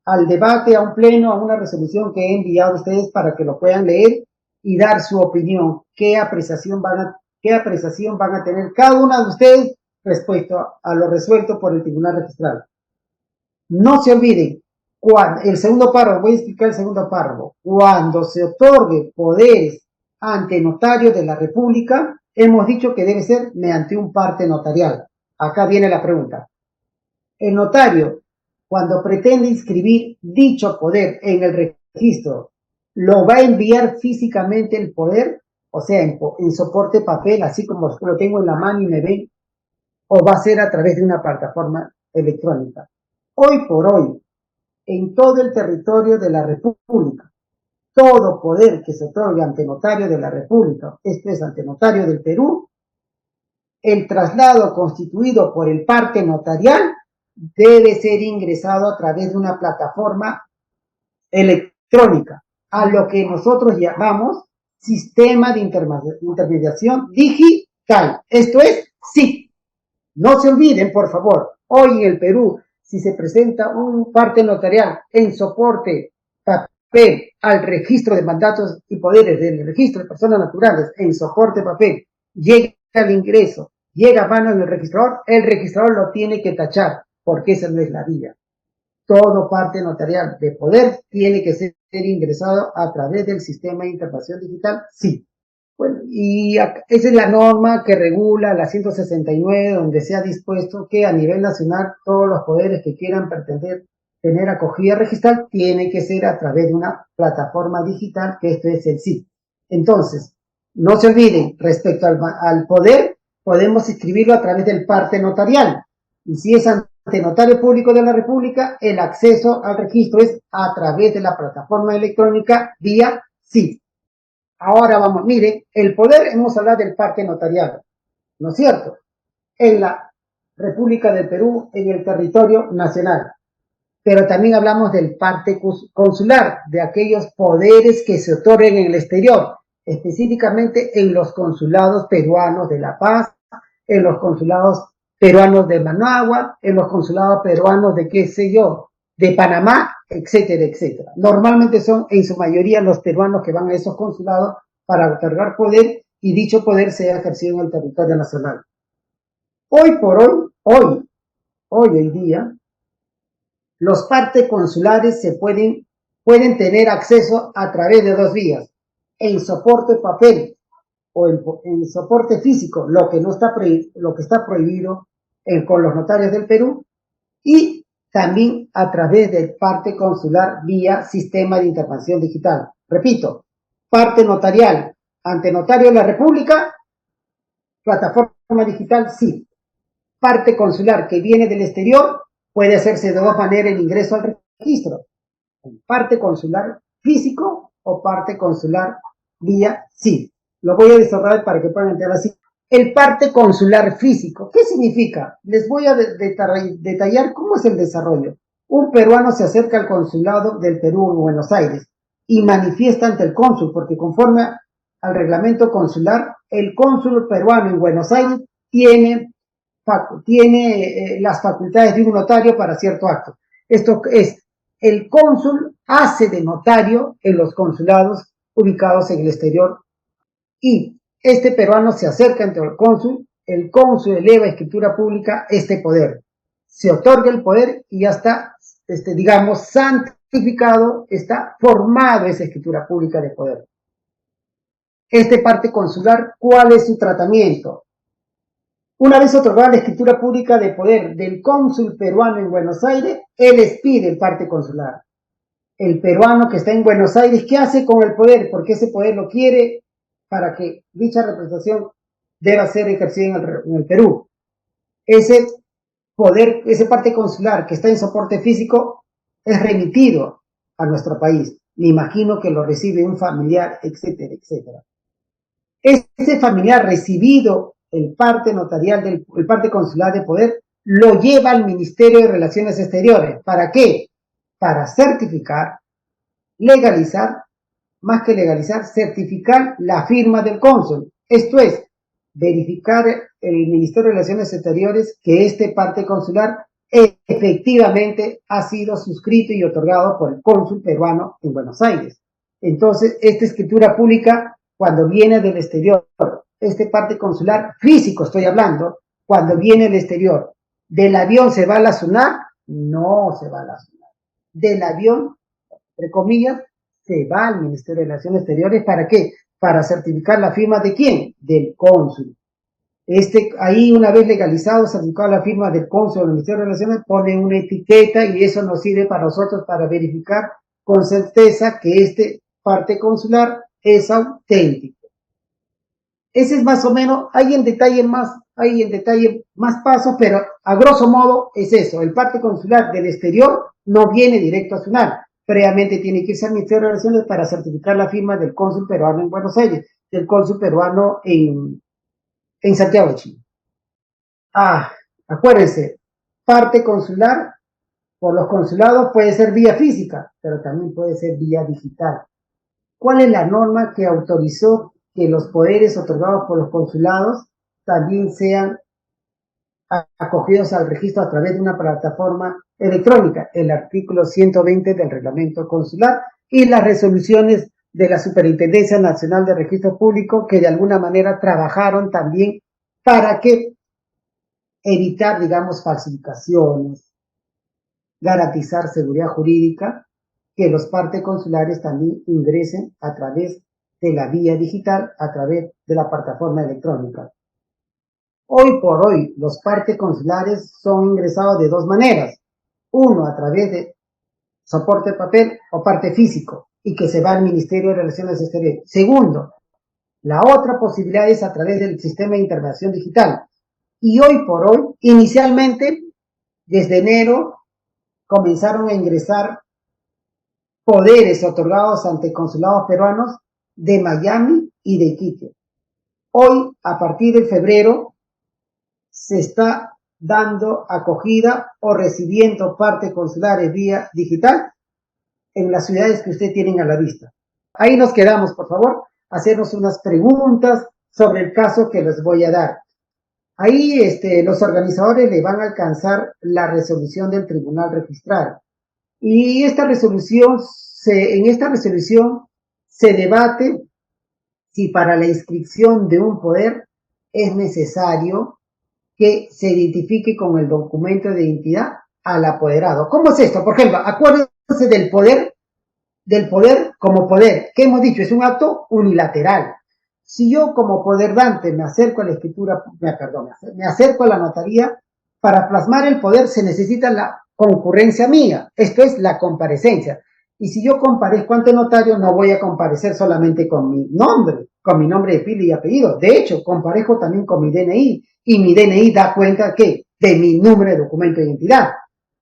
al debate, a un pleno, a una resolución que he enviado a ustedes para que lo puedan leer y dar su opinión. ¿Qué apreciación van a tener cada una de ustedes respecto a lo resuelto por el Tribunal Registral? No se olviden, el segundo párrafo, voy a explicar el segundo párrafo. Cuando se otorgue poderes ante notario de la República, hemos dicho que debe ser mediante un parte notarial. acá viene la pregunta. El notario, cuando pretende inscribir dicho poder en el registro, ¿lo va a enviar físicamente el poder? O sea, en soporte papel, así como lo tengo en la mano y me ven, o va a ser a través de una plataforma electrónica. Hoy por hoy, en todo el territorio de la República, todo poder que se otorga ante notario de la República, esto es ante notario del Perú, el traslado constituido por el parte notarial debe ser ingresado a través de una plataforma electrónica, a lo que nosotros llamamos sistema de intermediación digital. Esto es SIC. No se olviden, por favor, hoy en el Perú, si se presenta un parte notarial en soporte papel al registro de mandatos y poderes del registro de personas naturales en soporte papel, llega al ingreso, llega a manos del el registrador lo tiene que tachar, porque esa no es la vía. Todo parte notarial de poder tiene que ser ingresado a través del sistema de interpretación digital, sí. Bueno, y esa es la norma que regula la 169, donde se ha dispuesto que a nivel nacional todos los poderes que quieran pretender tener acogida registral tiene que ser a través de una plataforma digital, que esto es el SIC. Entonces, no se olviden, respecto al poder, podemos inscribirlo a través del parte notarial. Y si es ante notario público de la República, el acceso al registro es a través de la plataforma electrónica vía SIC. Ahora vamos, mire, el poder, hemos hablado del parte notarial, ¿no es cierto? En la República del Perú, en el territorio nacional. Pero también hablamos del parte consular, de aquellos poderes que se otorguen en el exterior, específicamente en los consulados peruanos de La Paz, en los consulados peruanos de Managua, en los consulados peruanos de qué sé yo, de Panamá, etcétera, etcétera. Normalmente son en su mayoría los peruanos que van a esos consulados para otorgar poder y dicho poder sea ejercido en el territorio nacional. Hoy por hoy en día, los partes consulares pueden tener acceso a través de dos vías, en soporte papel o en soporte físico, lo que está prohibido con los notarios del Perú, y también a través del parte consular vía sistema de intervención digital. Repito, parte notarial ante notario de la República, plataforma digital, sí. Parte consular que viene del exterior, puede hacerse de dos maneras el ingreso al registro. Parte consular físico o parte consular vía SIC. Lo voy a desarrollar para que puedan entender así. El parte consular físico, ¿qué significa? Les voy a detallar cómo es el desarrollo. Un peruano se acerca al consulado del Perú en Buenos Aires y manifiesta ante el cónsul, porque conforme al reglamento consular, el cónsul peruano en Buenos Aires tiene las facultades de un notario para cierto acto. Esto es, el cónsul hace de notario en los consulados ubicados en el exterior y este peruano se acerca ante el cónsul eleva a escritura pública este poder. Se otorga el poder y ya está, digamos, santificado, está formado esa escritura pública de poder. Este parte consular, ¿cuál es su tratamiento? Una vez otorgada la escritura pública de poder del cónsul peruano en Buenos Aires, él expide el parte consular. El peruano que está en Buenos Aires, ¿qué hace con el poder? Porque ese poder lo quiere para que dicha representación deba ser ejercida en el Perú. Ese poder, ese parte consular que está en soporte físico es remitido a nuestro país. Me imagino que lo recibe un familiar, etcétera, etcétera. Ese familiar recibido el parte notarial el parte consular de poder lo lleva al Ministerio de Relaciones Exteriores. ¿Para qué? Para certificar, legalizar, más que legalizar, certificar la firma del cónsul. Esto es, verificar el Ministerio de Relaciones Exteriores que este parte consular efectivamente ha sido suscrito y otorgado por el cónsul peruano en Buenos Aires. Entonces, esta escritura pública, cuando viene del exterior, este parte consular físico estoy hablando, cuando viene del exterior, ¿del avión se va a la SUNAT? No se va a la SUNAT. Del avión, entre comillas, se va al Ministerio de Relaciones Exteriores. ¿Para qué? Para certificar la firma de ¿quién? Del cónsul. Ahí una vez legalizado, certificado la firma del cónsul o del Ministerio de Relaciones, pone una etiqueta y eso nos sirve para nosotros para verificar con certeza que este parte consular es auténtico. Ese es más o menos, hay en detalle más pasos, pero a grosso modo es eso. El parte consular del exterior no viene directo a SUNAT. Previamente tiene que irse al Ministerio de Relaciones para certificar la firma del cónsul peruano en Buenos Aires, del cónsul peruano en Santiago de Chile. Acuérdense, parte consular por los consulados puede ser vía física, pero también puede ser vía digital. ¿Cuál es la norma que autorizó que los poderes otorgados por los consulados también sean acogidos al registro a través de una plataforma electrónica? El artículo 120 del reglamento consular y las resoluciones de la Superintendencia Nacional de Registro Público, que de alguna manera trabajaron también para que evitar, digamos, falsificaciones, garantizar seguridad jurídica, que los partes consulares también ingresen a través de la vía digital, a través de la plataforma electrónica. Hoy por hoy, los partes consulares son ingresados de dos maneras. Uno, a través de soporte papel o parte físico, y que se va al Ministerio de Relaciones Exteriores. Segundo, la otra posibilidad es a través del sistema de internación digital. Y hoy por hoy, inicialmente, desde enero, comenzaron a ingresar poderes otorgados ante consulados peruanos de Miami y de Iquique. Hoy, a partir de febrero, se está dando acogida o recibiendo partes consulares vía digital en las ciudades que usted tienen a la vista. Ahí nos quedamos, por favor, hacernos unas preguntas sobre el caso que les voy a dar. Ahí los organizadores le van a alcanzar la resolución del tribunal registral. Y esta resolución, en esta resolución se debate si para la inscripción de un poder es necesario que se identifique con el documento de identidad al apoderado. ¿Cómo es esto? Por ejemplo, acuérdense del poder como poder, que hemos dicho, es un acto unilateral. Si yo como poder dante me acerco a la escritura, me acerco a la notaría, para plasmar el poder se necesita la concurrencia mía, esto es la comparecencia. Y si yo comparezco ante notario, no voy a comparecer solamente con mi nombre de pila y apellido. De hecho, comparezco también con mi DNI, y mi DNI da cuenta que de mi número de documento de identidad,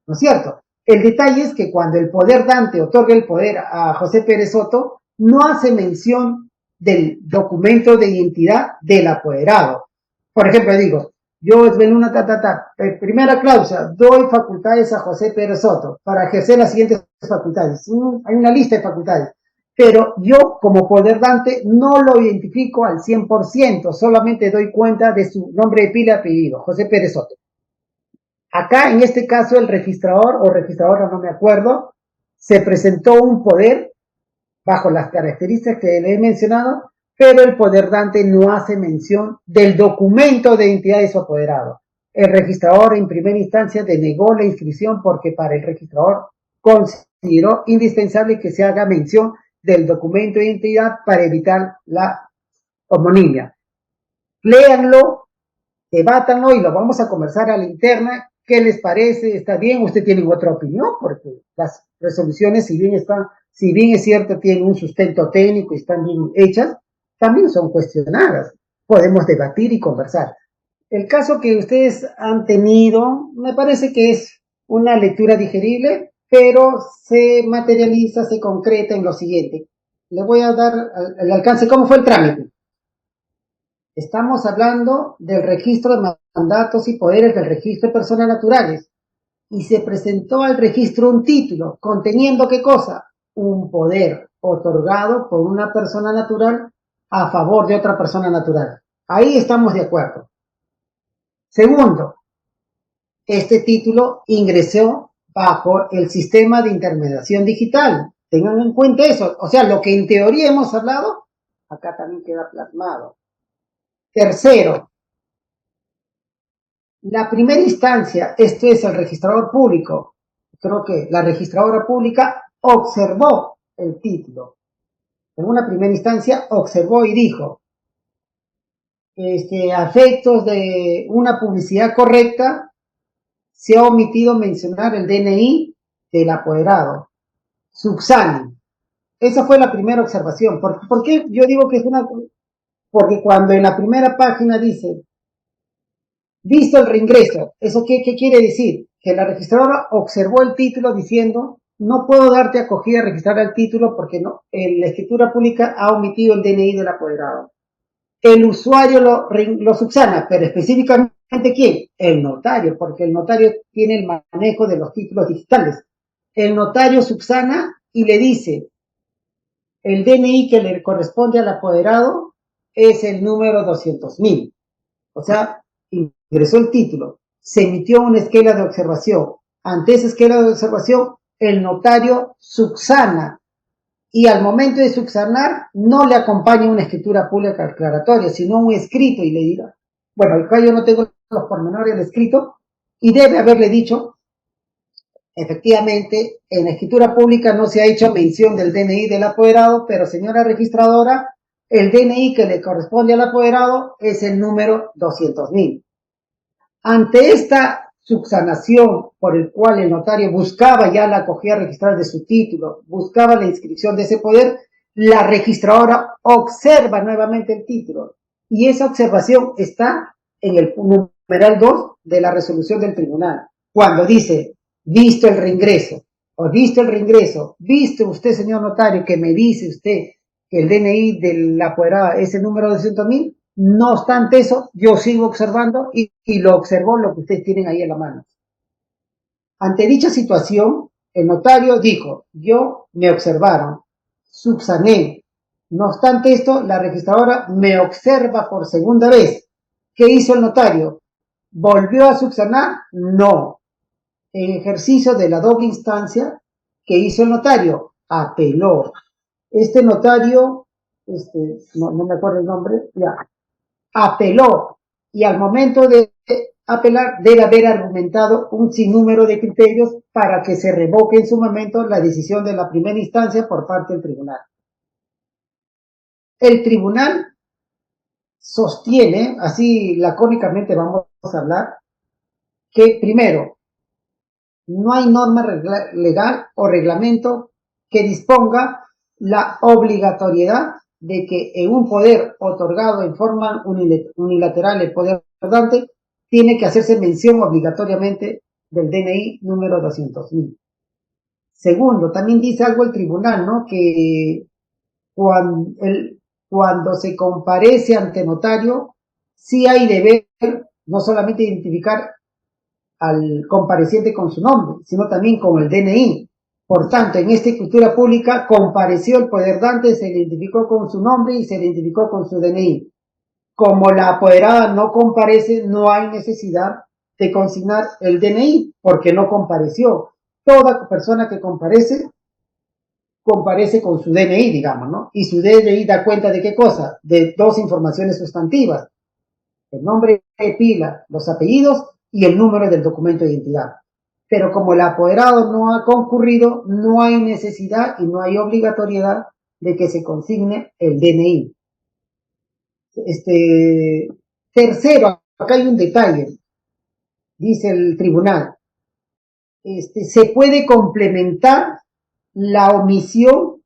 ¿no es cierto? El detalle es que cuando el poder dante otorga el poder a José Pérez Soto, no hace mención del documento de identidad del apoderado. Por ejemplo, digo, yo en una primera cláusula, doy facultades a José Pérez Soto para ejercer las siguientes facultades. Hay una lista de facultades, pero yo como poder dante no lo identifico al 100%, solamente doy cuenta de su nombre de pila y apellido, José Pérez Soto. Acá, en este caso, el registrador o registradora, no me acuerdo, se presentó un poder bajo las características que le he mencionado, pero el poder dante no hace mención del documento de identidad de su apoderado. El registrador en primera instancia denegó la inscripción porque para el registrador consideró indispensable que se haga mención del documento de identidad para evitar la homonimia. Léanlo, debátanlo y lo vamos a conversar a la interna. ¿Qué les parece? ¿Está bien? ¿Usted tiene otra opinión? Porque las resoluciones, si bien es cierto, tienen un sustento técnico y están bien hechas, también son cuestionadas. Podemos debatir y conversar. El caso que ustedes han tenido, me parece que es una lectura digerible, pero se materializa, se concreta en lo siguiente. Le voy a dar el alcance. ¿Cómo fue el trámite? Estamos hablando del registro de mandatos y poderes del registro de personas naturales. Y se presentó al registro un título conteniendo ¿qué cosa? Un poder otorgado por una persona natural a favor de otra persona natural. Ahí estamos de acuerdo. Segundo, este título ingresó bajo el sistema de intermediación digital. Tengan en cuenta eso. O sea, lo que en teoría hemos hablado, acá también queda plasmado. Tercero, la primera instancia, esto es el registrador público, creo que la registradora pública observó el título. En una primera instancia observó y dijo, a efectos de una publicidad correcta, se ha omitido mencionar el DNI del apoderado. Subsane. Esa fue la primera observación. ¿Por qué yo digo que es una? Porque cuando en la primera página dice, visto el reingreso, ¿eso qué quiere decir? Que la registradora observó el título diciendo, no puedo darte acogida a registrar el título porque no, en la escritura pública ha omitido el DNI del apoderado. El usuario lo subsana, pero específicamente ¿quién? El notario, porque el notario tiene el manejo de los títulos digitales. El notario subsana y le dice, el DNI que le corresponde al apoderado es el número 200.000. O sea, ingresó el título, se emitió una esquela de observación. Ante esa esquela de observación, el notario subsana y al momento de subsanar no le acompaña una escritura pública aclaratoria, sino un escrito y le dirá, bueno, acá yo no tengo los pormenores del escrito y debe haberle dicho, efectivamente, en la escritura pública no se ha hecho mención del DNI del apoderado, pero señora registradora, el DNI que le corresponde al apoderado es el número 200.000. Ante esta subsanación por el cual el notario buscaba ya la acogida registral de su título, buscaba la inscripción de ese poder, la registradora observa nuevamente el título y esa observación está en el numeral 2 de la resolución del tribunal, cuando dice, visto el reingreso, o visto el reingreso, visto usted, señor notario, que me dice usted que el DNI de la apoderada es el número de 200.000, no obstante eso, yo sigo observando y lo observó lo que ustedes tienen ahí en la mano. Ante dicha situación, el notario dijo, yo me observaron, subsané. No obstante esto, la registradora me observa por segunda vez. ¿Qué hizo el notario? ¿Volvió a subsanar? No. En ejercicio de la doble instancia, ¿qué hizo el notario? Apeló. Este notario, no me acuerdo el nombre, ya, apeló y al momento de apelar debe haber argumentado un sinnúmero de criterios para que se revoque en su momento la decisión de la primera instancia por parte del tribunal. El tribunal sostiene, así lacónicamente vamos a hablar, que primero, no hay norma legal o reglamento que disponga la obligatoriedad de que en un poder otorgado en forma unilateral el poder dante tiene que hacerse mención obligatoriamente del DNI número 200.000. Segundo, también dice algo el tribunal, ¿no? Que cuando se comparece ante notario, sí hay deber no solamente identificar al compareciente con su nombre, sino también con el DNI. Por tanto, en esta escritura pública compareció el poder dante, se identificó con su nombre y se identificó con su DNI. Como la apoderada no comparece, no hay necesidad de consignar el DNI, porque no compareció. Toda persona que comparece con su DNI, digamos, ¿no? Y su DNI da cuenta de qué cosa, de dos informaciones sustantivas, el nombre de pila, los apellidos y el número del documento de identidad. Pero como el apoderado no ha concurrido, no hay necesidad y no hay obligatoriedad de que se consigne el DNI. Tercero, acá hay un detalle, dice el tribunal, se puede complementar la omisión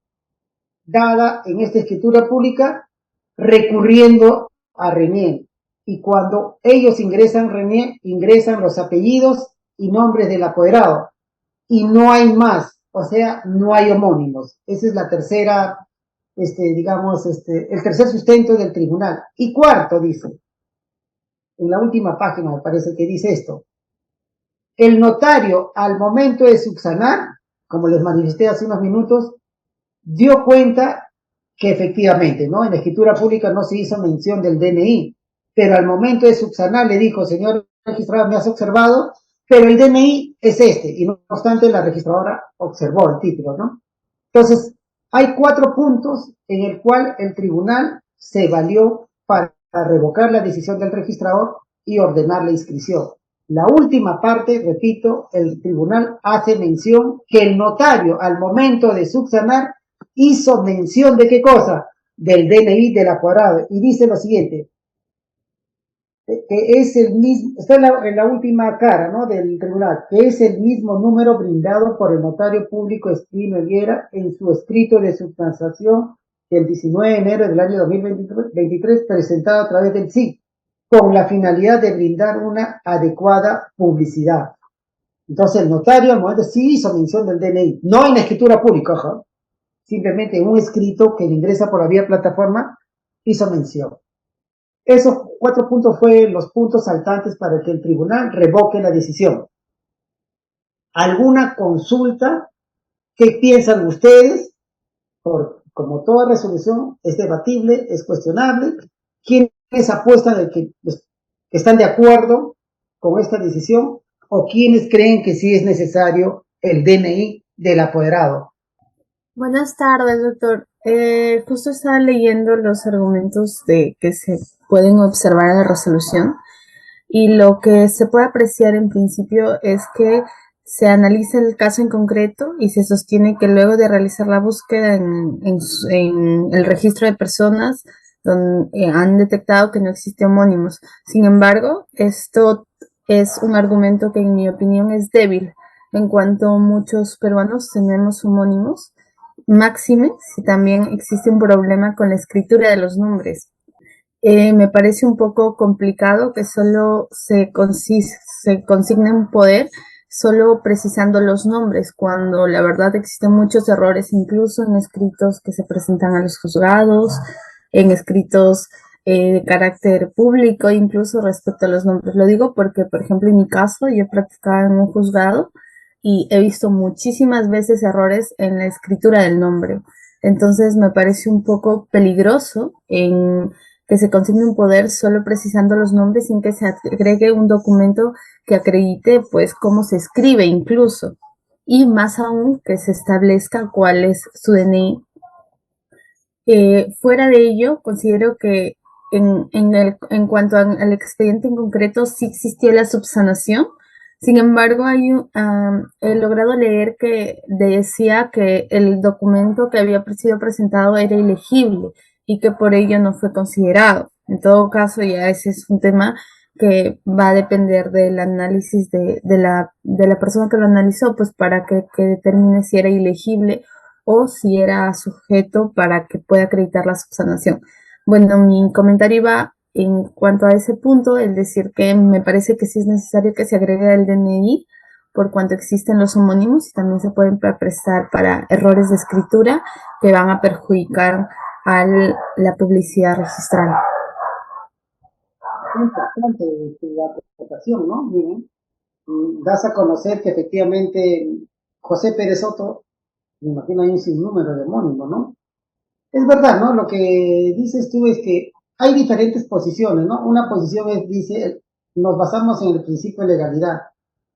dada en esta escritura pública recurriendo a RENIEC. Y cuando ellos ingresan RENIEC, ingresan los apellidos y nombres del apoderado. Y no hay más, o sea, no hay homónimos. Esa es la tercera, el tercer sustento del tribunal. Y cuarto, dice, en la última página me parece que dice esto, el notario al momento de subsanar, como les manifesté hace unos minutos, dio cuenta que efectivamente, ¿no? En la escritura pública no se hizo mención del DNI, pero al momento de subsanar le dijo, señor registrador, me has observado, pero el DNI es este, y no obstante la registradora observó el título, ¿no? Entonces, hay 4 puntos en el cual el tribunal se valió para revocar la decisión del registrador y ordenar la inscripción. La última parte, repito, el tribunal hace mención que el notario al momento de subsanar hizo mención de qué cosa, del DNI del apoderado, y dice lo siguiente, que es el mismo, está en la última cara, ¿no?, del tribunal, que es el mismo número brindado por el notario público Espino Helguera en su escrito de substanciación del 19 de enero del año 2023, presentado a través del SIC, con la finalidad de brindar una adecuada publicidad. Entonces el notario al momento sí hizo mención del DNI, no en la escritura pública, ojo, simplemente en un escrito que ingresa por la vía plataforma hizo mención. Esos 4 puntos fueron los puntos saltantes para que el tribunal revoque la decisión. ¿Alguna consulta? ¿Qué piensan ustedes? Como toda resolución es debatible, es cuestionable. ¿Quiénes apuestan de que están de acuerdo con esta decisión? ¿O quiénes creen que sí es necesario el DNI del apoderado? Buenas tardes, doctor. Justo estaba leyendo los argumentos que se pueden observar en la resolución y lo que se puede apreciar en principio es que se analiza el caso en concreto y se sostiene que luego de realizar la búsqueda en el registro de personas donde, han detectado que no existen homónimos. Sin embargo, esto es un argumento que en mi opinión es débil, en cuanto muchos peruanos tenemos homónimos, máxime si también existe un problema con la escritura de los nombres. Me parece un poco complicado que solo se consigne un poder solo precisando los nombres, cuando la verdad existen muchos errores, incluso en escritos que se presentan a los juzgados, en escritos de carácter público, incluso respecto a los nombres. Lo digo porque, por ejemplo, en mi caso, yo practicaba en un juzgado y he visto muchísimas veces errores en la escritura del nombre. Entonces me parece un poco peligroso en que se consigne un poder solo precisando los nombres sin que se agregue un documento que acredite pues cómo se escribe incluso, y más aún que se establezca cuál es su DNI. Fuera de ello, considero que en cuanto al expediente en concreto sí existía la subsanación. Sin embargo, he logrado leer que decía que el documento que había sido presentado era ilegible y que por ello no fue considerado. En todo caso, ya ese es un tema que va a depender del análisis de la persona que lo analizó, pues para que determine si era ilegible o si era sujeto para que pueda acreditar la subsanación. Bueno, mi comentario iba en cuanto a ese punto, el decir que me parece que sí es necesario que se agregue el DNI por cuanto existen los homónimos y también se pueden prestar para errores de escritura que van a perjudicar a la publicidad registrada. Es importante la aportación, ¿no? Miren, das a conocer que efectivamente José Pérez Soto, me imagino hay un sinnúmero de homónimos, ¿no? Es verdad, ¿no? Lo que dices tú es que hay diferentes posiciones, ¿no? Una posición es, dice, nos basamos en el principio de legalidad.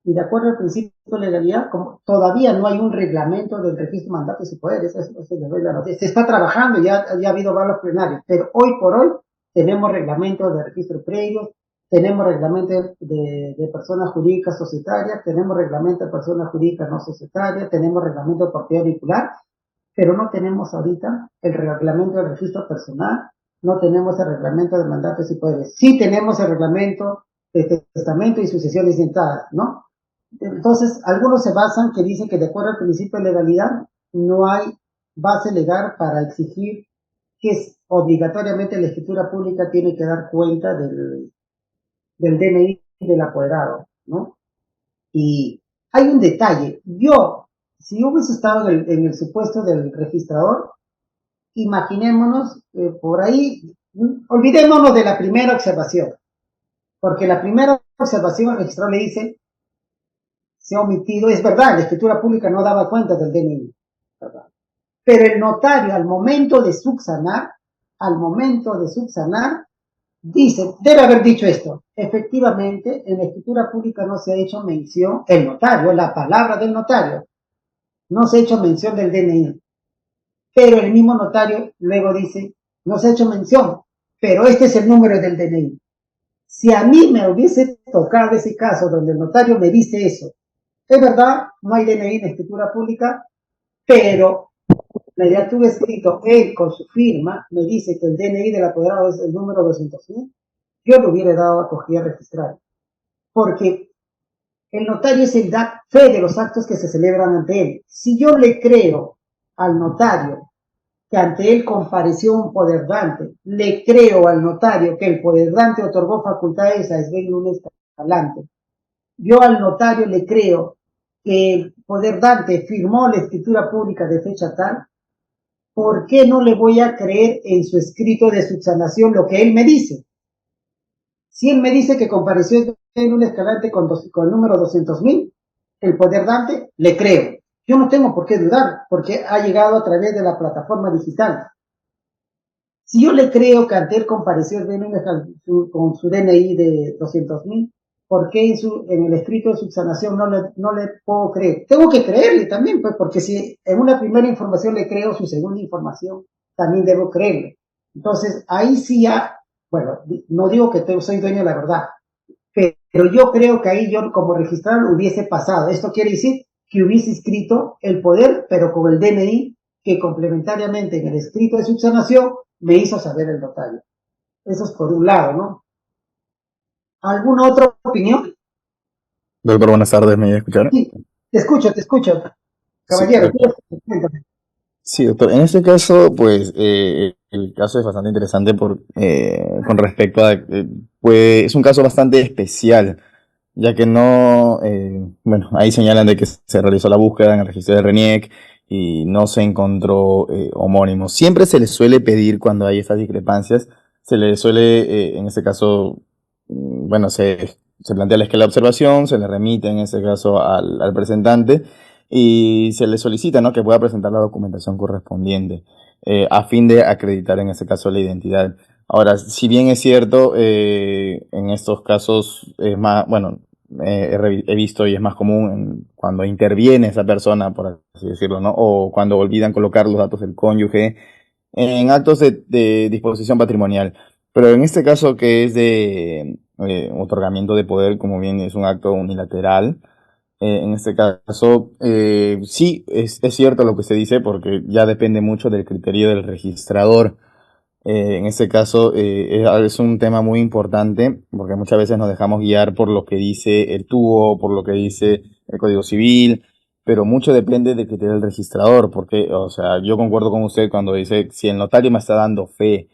Y de acuerdo al principio de legalidad, como todavía no hay un reglamento del registro de mandatos y poderes, eso le doy la noticia. Se está trabajando, ya ha habido varios plenarios, pero hoy por hoy tenemos reglamentos de registro previo, tenemos reglamentos de personas jurídicas societarias, tenemos reglamentos de personas jurídicas no societarias, tenemos reglamento de propiedad vehicular, pero no tenemos ahorita el reglamento del registro personal, no tenemos el reglamento de mandatos y poderes. Sí tenemos el reglamento de testamento y sucesiones dentadas, ¿no? Entonces, algunos se basan que dicen que de acuerdo al principio de legalidad no hay base legal para exigir que obligatoriamente la escritura pública tiene que dar cuenta del DNI del apoderado, ¿no? Y hay un detalle. Si yo hubiese estado en el supuesto del registrador, imaginémonos por ahí, olvidémonos de la primera observación, porque la primera observación el registrador le dice, se ha omitido, es verdad, la escritura pública no daba cuenta del DNI, ¿verdad? Pero el notario al momento de subsanar, dice, debe haber dicho esto. Efectivamente, en la escritura pública no se ha hecho mención, el notario, la palabra del notario, no se ha hecho mención del DNI. Pero el mismo notario luego dice, no se ha hecho mención, pero este es el número del DNI. Si a mí me hubiese tocado ese caso donde el notario me dice eso, es verdad, no hay DNI en la escritura pública, pero ya tuve escrito, él con su firma me dice que el DNI del apoderado es el número 200.000, yo le hubiera dado acogida registral, porque el notario es el da fe de los actos que se celebran ante él. Si yo le creo al notario que ante él compareció un poderdante, le creo al notario que el poderdante otorgó facultades a Esbel Lunes Escalante, yo al notario le creo que el poderdante firmó la escritura pública de fecha tal, ¿por qué no le voy a creer en su escrito de subsanación lo que él me dice? Si él me dice que compareció en un escalante con el número 200.000, el poder dante, le creo. Yo no tengo por qué dudar, porque ha llegado a través de la plataforma digital. Si yo le creo que ante él compareció con su DNI de 200.000, ¿por qué en el escrito de subsanación no le puedo creer? Tengo que creerle también, pues, porque si en una primera información le creo, su segunda información también debo creerle. Entonces, ahí sí ya, bueno, no digo que soy dueño de la verdad, pero yo creo que ahí yo como registrador hubiese pasado. Esto quiere decir que hubiese escrito el poder, pero con el DNI que complementariamente en el escrito de subsanación me hizo saber el notario. Eso es por un lado, ¿no? ¿Alguna otra opinión? Doctor, buenas tardes, ¿me escucharon? Sí, te escucho, Sí, caballero. doctor. Sí, doctor. En este caso, pues, el caso es bastante interesante con respecto a, pues, es un caso bastante especial, ya que no, bueno, ahí señalan de que se realizó la búsqueda en el registro de RENIEC y no se encontró homónimos. Siempre se les suele pedir cuando hay estas discrepancias, se les suele, en este caso, bueno, se plantea la escala de observación, se le remite en este caso al presentante y se le solicita, ¿no?, que pueda presentar la documentación correspondiente a fin de acreditar en este caso la identidad. Ahora, si bien es cierto, en estos casos es más, bueno, he visto y es más común cuando interviene esa persona, por así decirlo, ¿no? O cuando olvidan colocar los datos del cónyuge en actos de disposición patrimonial. Pero en este caso que es de otorgamiento de poder, como bien es un acto unilateral, en este caso, sí, es cierto lo que se dice porque ya depende mucho del criterio del registrador. En este caso, es un tema muy importante porque muchas veces nos dejamos guiar por lo que dice el TUO, por lo que dice el Código Civil, pero mucho depende del criterio del registrador, porque, o sea, yo concuerdo con usted cuando dice, si el notario me está dando fe,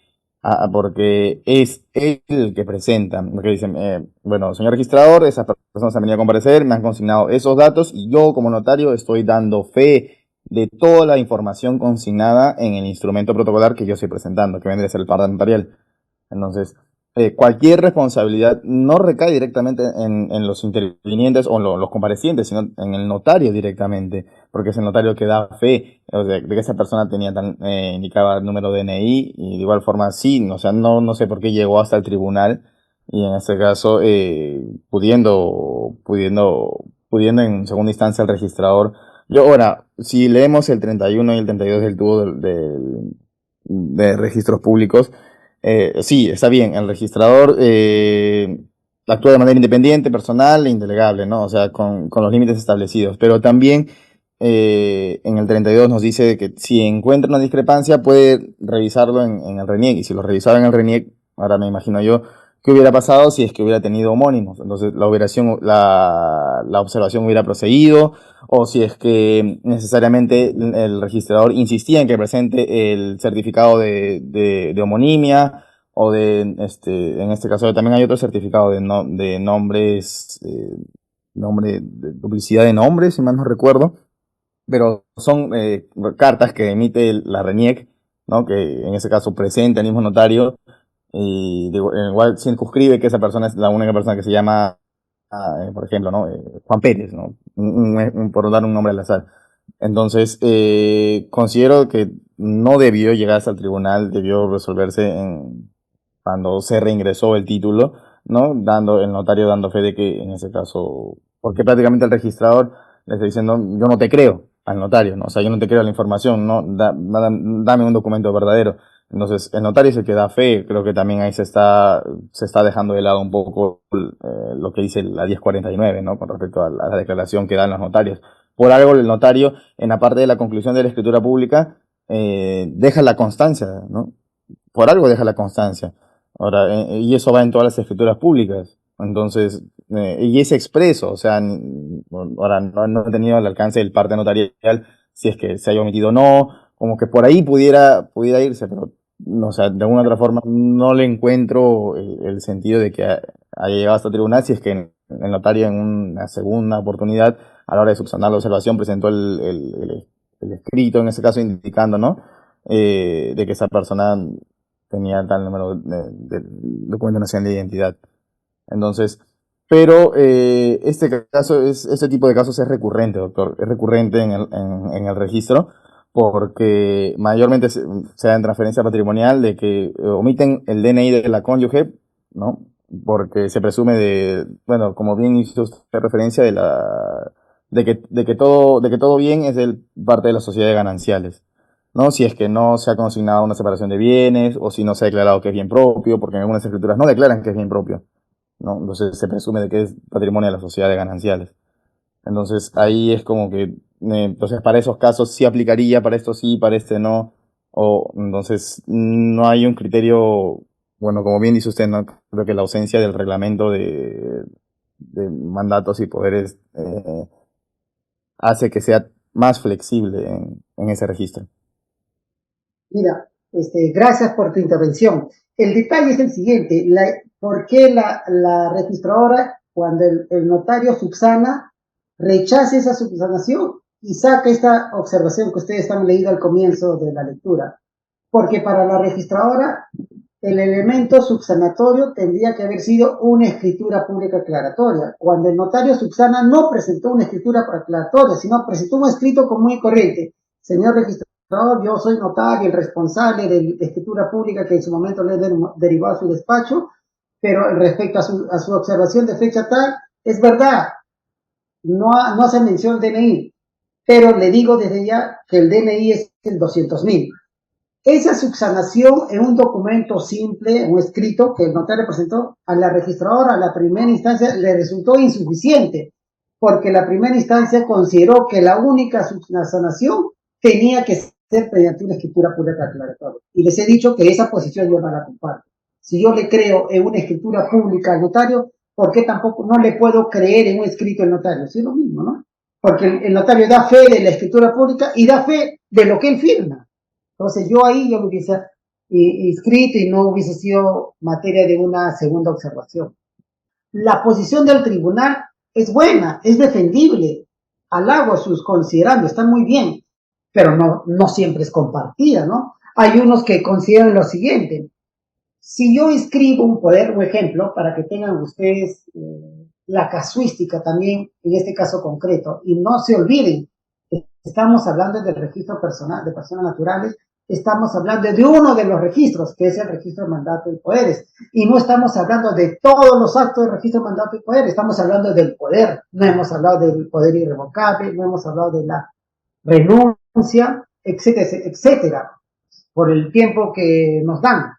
porque es él el que presenta, porque dicen, bueno, señor registrador, esas personas han venido a comparecer, me han consignado esos datos y yo como notario estoy dando fe de toda la información consignada en el instrumento protocolar que yo estoy presentando, que vendría a ser el parte notarial. Entonces, cualquier responsabilidad no recae directamente en los intervinientes o los comparecientes, sino en el notario directamente, porque es el notario que da fe, o sea, de que esa persona tenía indicaba el número de DNI y de igual forma sí, o sea, no sé por qué llegó hasta el tribunal y en este caso, pudiendo en segunda instancia el registrador. Yo ahora, si leemos el 31 y el 32 del tubo de registros públicos, sí, está bien, el registrador actúa de manera independiente, personal e indelegable, ¿no? O sea, con los límites establecidos, pero también en el 32 nos dice que si encuentra una discrepancia puede revisarlo en el RENIEC, y si lo revisara en el RENIEC, ahora me imagino yo, ¿qué hubiera pasado si es que hubiera tenido homónimos? Entonces la observación hubiera proseguido, o si es que necesariamente el registrador insistía en que presente el certificado de homonimia, o en este caso también hay otro certificado de nombres, nombre, de duplicidad de nombres, si mal no recuerdo, pero son cartas que emite la RENIEC, ¿no? Que en ese caso presenta el mismo notario y igual circunscribe que esa persona es la única persona que se llama, por ejemplo, ¿no? Juan Pérez, ¿no? Por dar un nombre al azar. Entonces, considero que no debió llegar hasta el tribunal, debió resolverse cuando se reingresó el título, ¿no? El notario dando fe de que en ese caso, porque prácticamente el registrador le está diciendo, yo no te creo al notario, ¿no? O sea, yo no te creo la información, ¿no? Dame un documento verdadero. Entonces, el notario es el que da fe, creo que también ahí se está dejando de lado un poco lo que dice la 1049, ¿no? Con respecto a la declaración que dan los notarios. Por algo el notario, en la parte de la conclusión de la escritura pública, deja la constancia, ¿no? Por algo deja la constancia. Ahora, y eso va en todas las escrituras públicas. Entonces, y es expreso, o sea, ahora no he tenido el alcance del parte notarial, si es que se haya omitido o no, como que por ahí pudiera irse, pero no, o sea, de alguna otra forma no le encuentro el sentido de que haya llegado hasta el tribunal si es que el notario en una segunda oportunidad, a la hora de subsanar la observación, presentó el escrito, en ese caso indicando, ¿no? De que esa persona tenía tal número de documento nacional de identidad. Entonces, pero este tipo de casos es recurrente, doctor, es recurrente en el registro, porque mayormente se da en transferencia patrimonial de que omiten el DNI de la cónyuge, ¿no? Porque se presume bueno, como bien hizo usted referencia de que todo bien es parte de la sociedad de gananciales. ¿No? Si es que no se ha consignado una separación de bienes o si no se ha declarado que es bien propio, porque en algunas escrituras no declaran que es bien propio, ¿no? Entonces se presume de que es patrimonio de la sociedad de gananciales. Entonces ahí es como que, entonces para esos casos sí aplicaría, para esto sí, para este no, o entonces no hay un criterio, bueno, como bien dice usted, ¿no? Creo que la ausencia del reglamento de mandatos y poderes hace que sea más flexible en ese registro. Mira, gracias por tu intervención. El detalle es el siguiente, ¿por qué la registradora, cuando el notario subsana, rechaza esa subsanación y saca esta observación que ustedes han leído al comienzo de la lectura? Porque para la registradora, el elemento subsanatorio tendría que haber sido una escritura pública aclaratoria. Cuando el notario subsana no presentó una escritura aclaratoria, sino presentó un escrito común y corriente. Señor registrador, yo soy notario, el responsable de la escritura pública que en su momento le derivó a su despacho, pero respecto a su observación de fecha tal, es verdad, no hace mención DNI, pero le digo desde ya que el DNI es el 200.000. Esa subsanación en un documento simple, un escrito que el notario presentó a la registradora a la primera instancia le resultó insuficiente, porque la primera instancia consideró que la única subsanación tenía que ser mediante una escritura pública aclaratoria. Y les he dicho que esa posición yo no la comparto. Si yo le creo en una escritura pública al notario, ¿por qué tampoco no le puedo creer en un escrito al notario? Sí, es lo mismo, ¿no? Porque el notario da fe de la escritura pública y da fe de lo que él firma. Entonces yo me hubiese inscrito y no hubiese sido materia de una segunda observación. La posición del tribunal es buena, es defendible, halago sus considerandos, está muy bien, pero no siempre es compartida, ¿no? Hay unos que consideran lo siguiente: si yo inscribo un poder, un ejemplo, para que tengan ustedes la casuística también, en este caso concreto, y no se olviden, estamos hablando del registro personal de personas naturales, estamos hablando de uno de los registros, que es el registro de mandato y poderes, y no estamos hablando de todos los actos de registro de mandato y poder, estamos hablando del poder, no hemos hablado del poder irrevocable, no hemos hablado de la renuncia, etcétera, etcétera, por el tiempo que nos dan.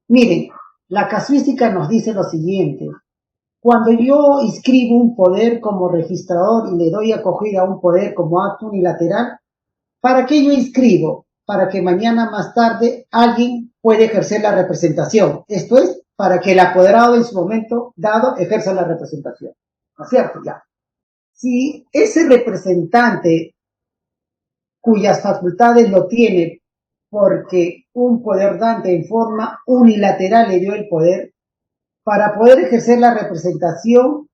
Miren, la casuística nos dice lo siguiente: cuando yo inscribo un poder como registrador y le doy acogida a un poder como acto unilateral, ¿para qué yo inscribo? Para que mañana más tarde alguien pueda ejercer la representación. Esto es, para que el apoderado en su momento dado ejerza la representación. ¿No es cierto? Ya. Si ese representante cuyas facultades lo tiene porque un poder dante en forma unilateral le dio el poder, para poder ejercer la representación,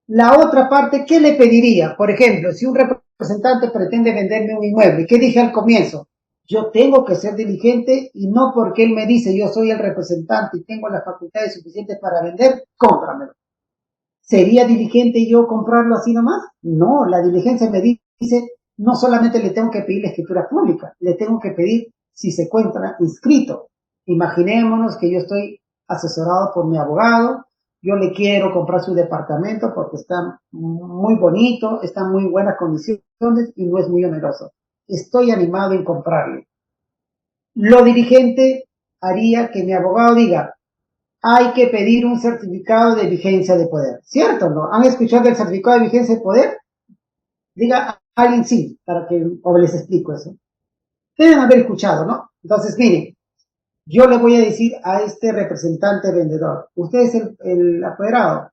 la otra parte, ¿qué le pediría? Por ejemplo, si un representante pretende venderme un inmueble, ¿qué dije al comienzo? Yo tengo que ser diligente y no porque él me dice yo soy el representante y tengo las facultades suficientes para vender, cómpramelo. ¿Sería diligente yo comprarlo así nomás? No, la diligencia me dice, no solamente le tengo que pedir la escritura pública, le tengo que pedir si se encuentra inscrito. Imaginémonos que yo estoy asesorado por mi abogado, yo le quiero comprar su departamento porque está muy bonito, está en muy buenas condiciones y no es muy oneroso. Estoy animado en comprarle. Lo diligente haría que mi abogado diga, hay que pedir un certificado de vigencia de poder. ¿Cierto o no? ¿Han escuchado el certificado de vigencia de poder? Diga alguien sí, para que o les explico eso. Deben haber escuchado, ¿no? Entonces, miren, Yo le voy a decir a este representante vendedor, usted es el apoderado,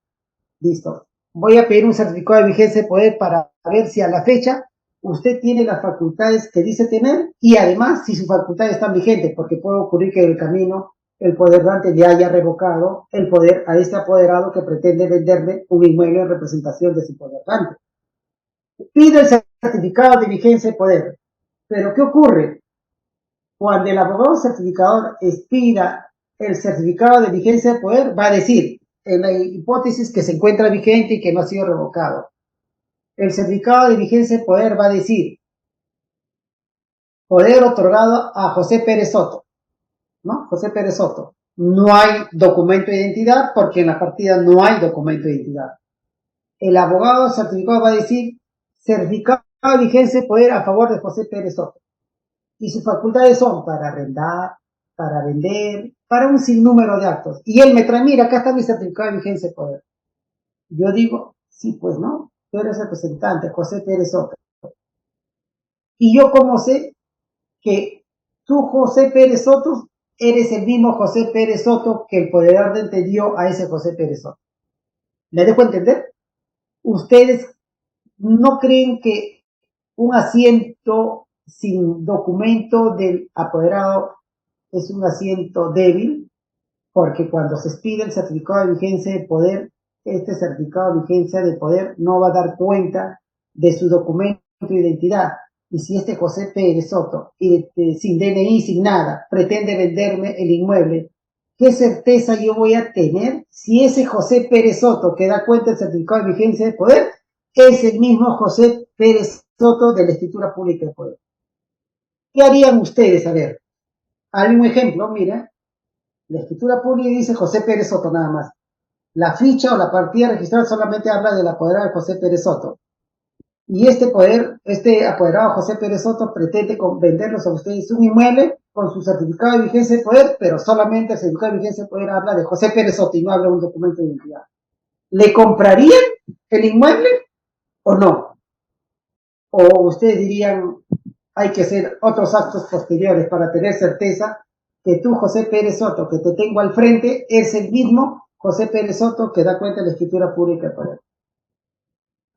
listo. Voy a pedir un certificado de vigencia de poder para ver si a la fecha usted tiene las facultades que dice tener y además si sus facultades están vigentes, porque puede ocurrir que en el camino el poder dante le haya revocado el poder a este apoderado que pretende venderle un inmueble en representación de su poder dante. Pide el certificado de vigencia de poder. Pero ¿qué ocurre? Cuando el abogado certificador expida el certificado de vigencia de poder, va a decir, en la hipótesis que se encuentra vigente y que no ha sido revocado, el certificado de vigencia de poder va a decir, poder otorgado a José Pérez Soto, ¿no? José Pérez Soto. No hay documento de identidad porque en la partida no hay documento de identidad. El abogado certificado va a decir, certificado de vigencia de poder a favor de José Pérez Soto. Y sus facultades son para arrendar, para vender, para un sinnúmero de actos. Y él me trae, mira, acá está mi certificado de vigencia de poder. Yo digo, sí, pues no, tú eres representante, José Pérez Soto. Y yo como sé que tú, José Pérez Soto, eres el mismo José Pérez Soto que el poder ardente dio a ese José Pérez Soto. ¿Me dejo entender? Ustedes no creen que un asiento sin documento del apoderado es un asiento débil, porque cuando se expide el certificado de vigencia de poder, este certificado de vigencia de poder no va a dar cuenta de su documento de identidad. Y si este José Pérez Soto, sin DNI, sin nada, pretende venderme el inmueble, ¿qué certeza yo voy a tener si ese José Pérez Soto que da cuenta del certificado de vigencia de poder es el mismo José Pérez Soto de la escritura pública de poder? ¿Qué harían ustedes? A ver, hay un ejemplo, mira, la escritura pública dice José Pérez Soto nada más. La ficha o la partida registrada solamente habla del apoderado de José Pérez Soto. Y este apoderado José Pérez Soto pretende venderlos a ustedes un inmueble con su certificado de vigencia de poder, pero solamente el certificado de vigencia de poder habla de José Pérez Soto y no habla de un documento de identidad. ¿Le comprarían el inmueble o no? O ustedes dirían, hay que hacer otros actos posteriores para tener certeza que tú, José Pérez Soto, que te tengo al frente, es el mismo José Pérez Soto que da cuenta de la escritura pública de poder.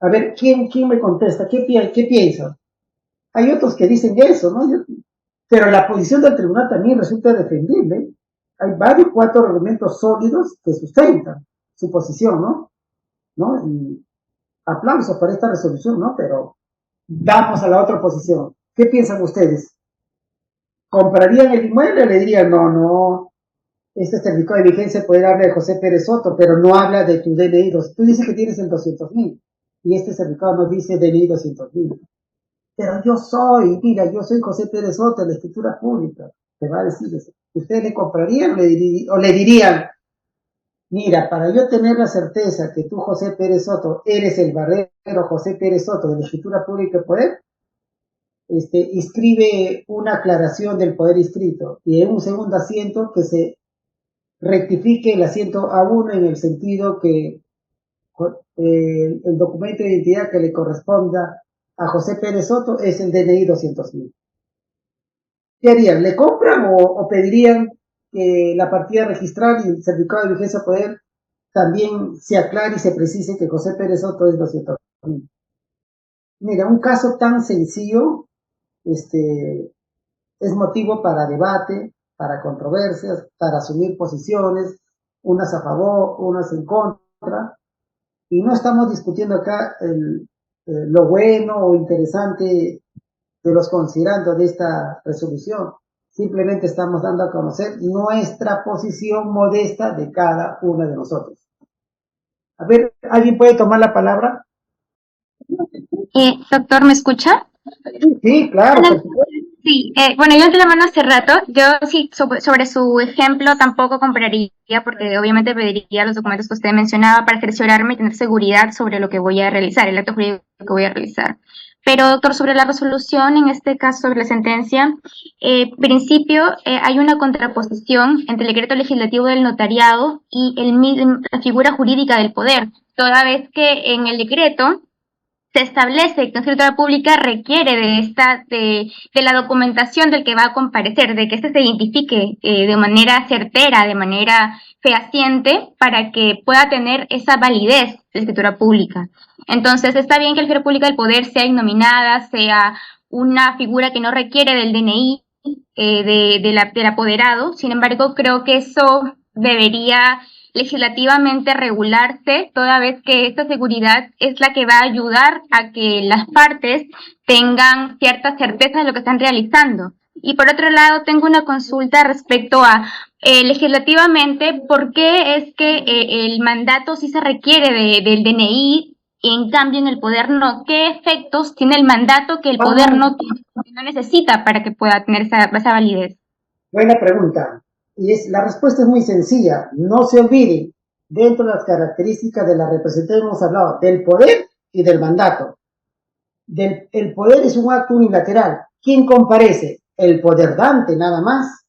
A ver, ¿quién me contesta? ¿Qué piensa? Hay otros que dicen eso, ¿no? Pero la posición del tribunal también resulta defendible. Hay varios, 4 argumentos sólidos que sustentan su posición, ¿no? Y aplausos para esta resolución, ¿no? Pero vamos a la otra posición. ¿Qué piensan ustedes? ¿Comprarían el inmueble o le dirían, no, este certificado de vigencia puede hablar de José Pérez Soto, pero no habla de tu DNI? Tú dices que tienes el 200.000 y este certificado no dice DNI 200.000. Pero yo soy José Pérez Soto de la escritura pública. Te va a decir eso. ¿Ustedes le comprarían o le dirían, mira, para yo tener la certeza que tú, José Pérez Soto, eres el verdadero José Pérez Soto de la escritura pública de poder, inscribe una aclaración del poder inscrito y en un segundo asiento que se rectifique el asiento A1 en el sentido que el documento de identidad que le corresponda a José Pérez Soto es el DNI 200.000. ¿Qué harían? ¿Le compran o pedirían que la partida registral y el certificado de vigencia de poder también se aclare y se precise que José Pérez Soto es 200.000? Mira, un caso tan sencillo es motivo para debate, para controversias, para asumir posiciones, unas a favor, unas en contra, y no estamos discutiendo acá lo bueno o interesante de los considerandos de esta resolución. Simplemente estamos dando a conocer nuestra posición modesta de cada uno de nosotros. A ver, ¿alguien puede tomar la palabra? Doctor, ¿me escucha? Sí, claro, por supuesto. Sí, bueno, yo levanté la mano hace rato. Yo sí, sobre su ejemplo tampoco compraría, porque obviamente pediría los documentos que usted mencionaba para cerciorarme y tener seguridad sobre lo que voy a realizar, el acto jurídico que voy a realizar. Pero, doctor, sobre la resolución, en este caso sobre la sentencia, principio, hay una contraposición entre el decreto legislativo del notariado y la figura jurídica del poder, toda vez que en el decreto se establece que una escritura pública requiere de la documentación del que va a comparecer, de que éste se identifique de manera certera, de manera fehaciente, para que pueda tener esa validez de escritura pública. Entonces, está bien que la escritura pública del poder sea innominada, sea una figura que no requiere del DNI del apoderado. Sin embargo, creo que eso debería legislativamente regularse, toda vez que esta seguridad es la que va a ayudar a que las partes tengan cierta certeza de lo que están realizando. Y por otro lado, tengo una consulta respecto a legislativamente, ¿por qué es que el mandato sí se requiere del DNI y en cambio en el poder no? ¿Qué efectos tiene el mandato que el poder no necesita para que pueda tener esa validez? Buena pregunta. La respuesta es muy sencilla. No se olviden, dentro de las características de la representación hemos hablado del poder y del mandato. El poder es un acto unilateral. ¿Quién comparece? El poder dante, nada más.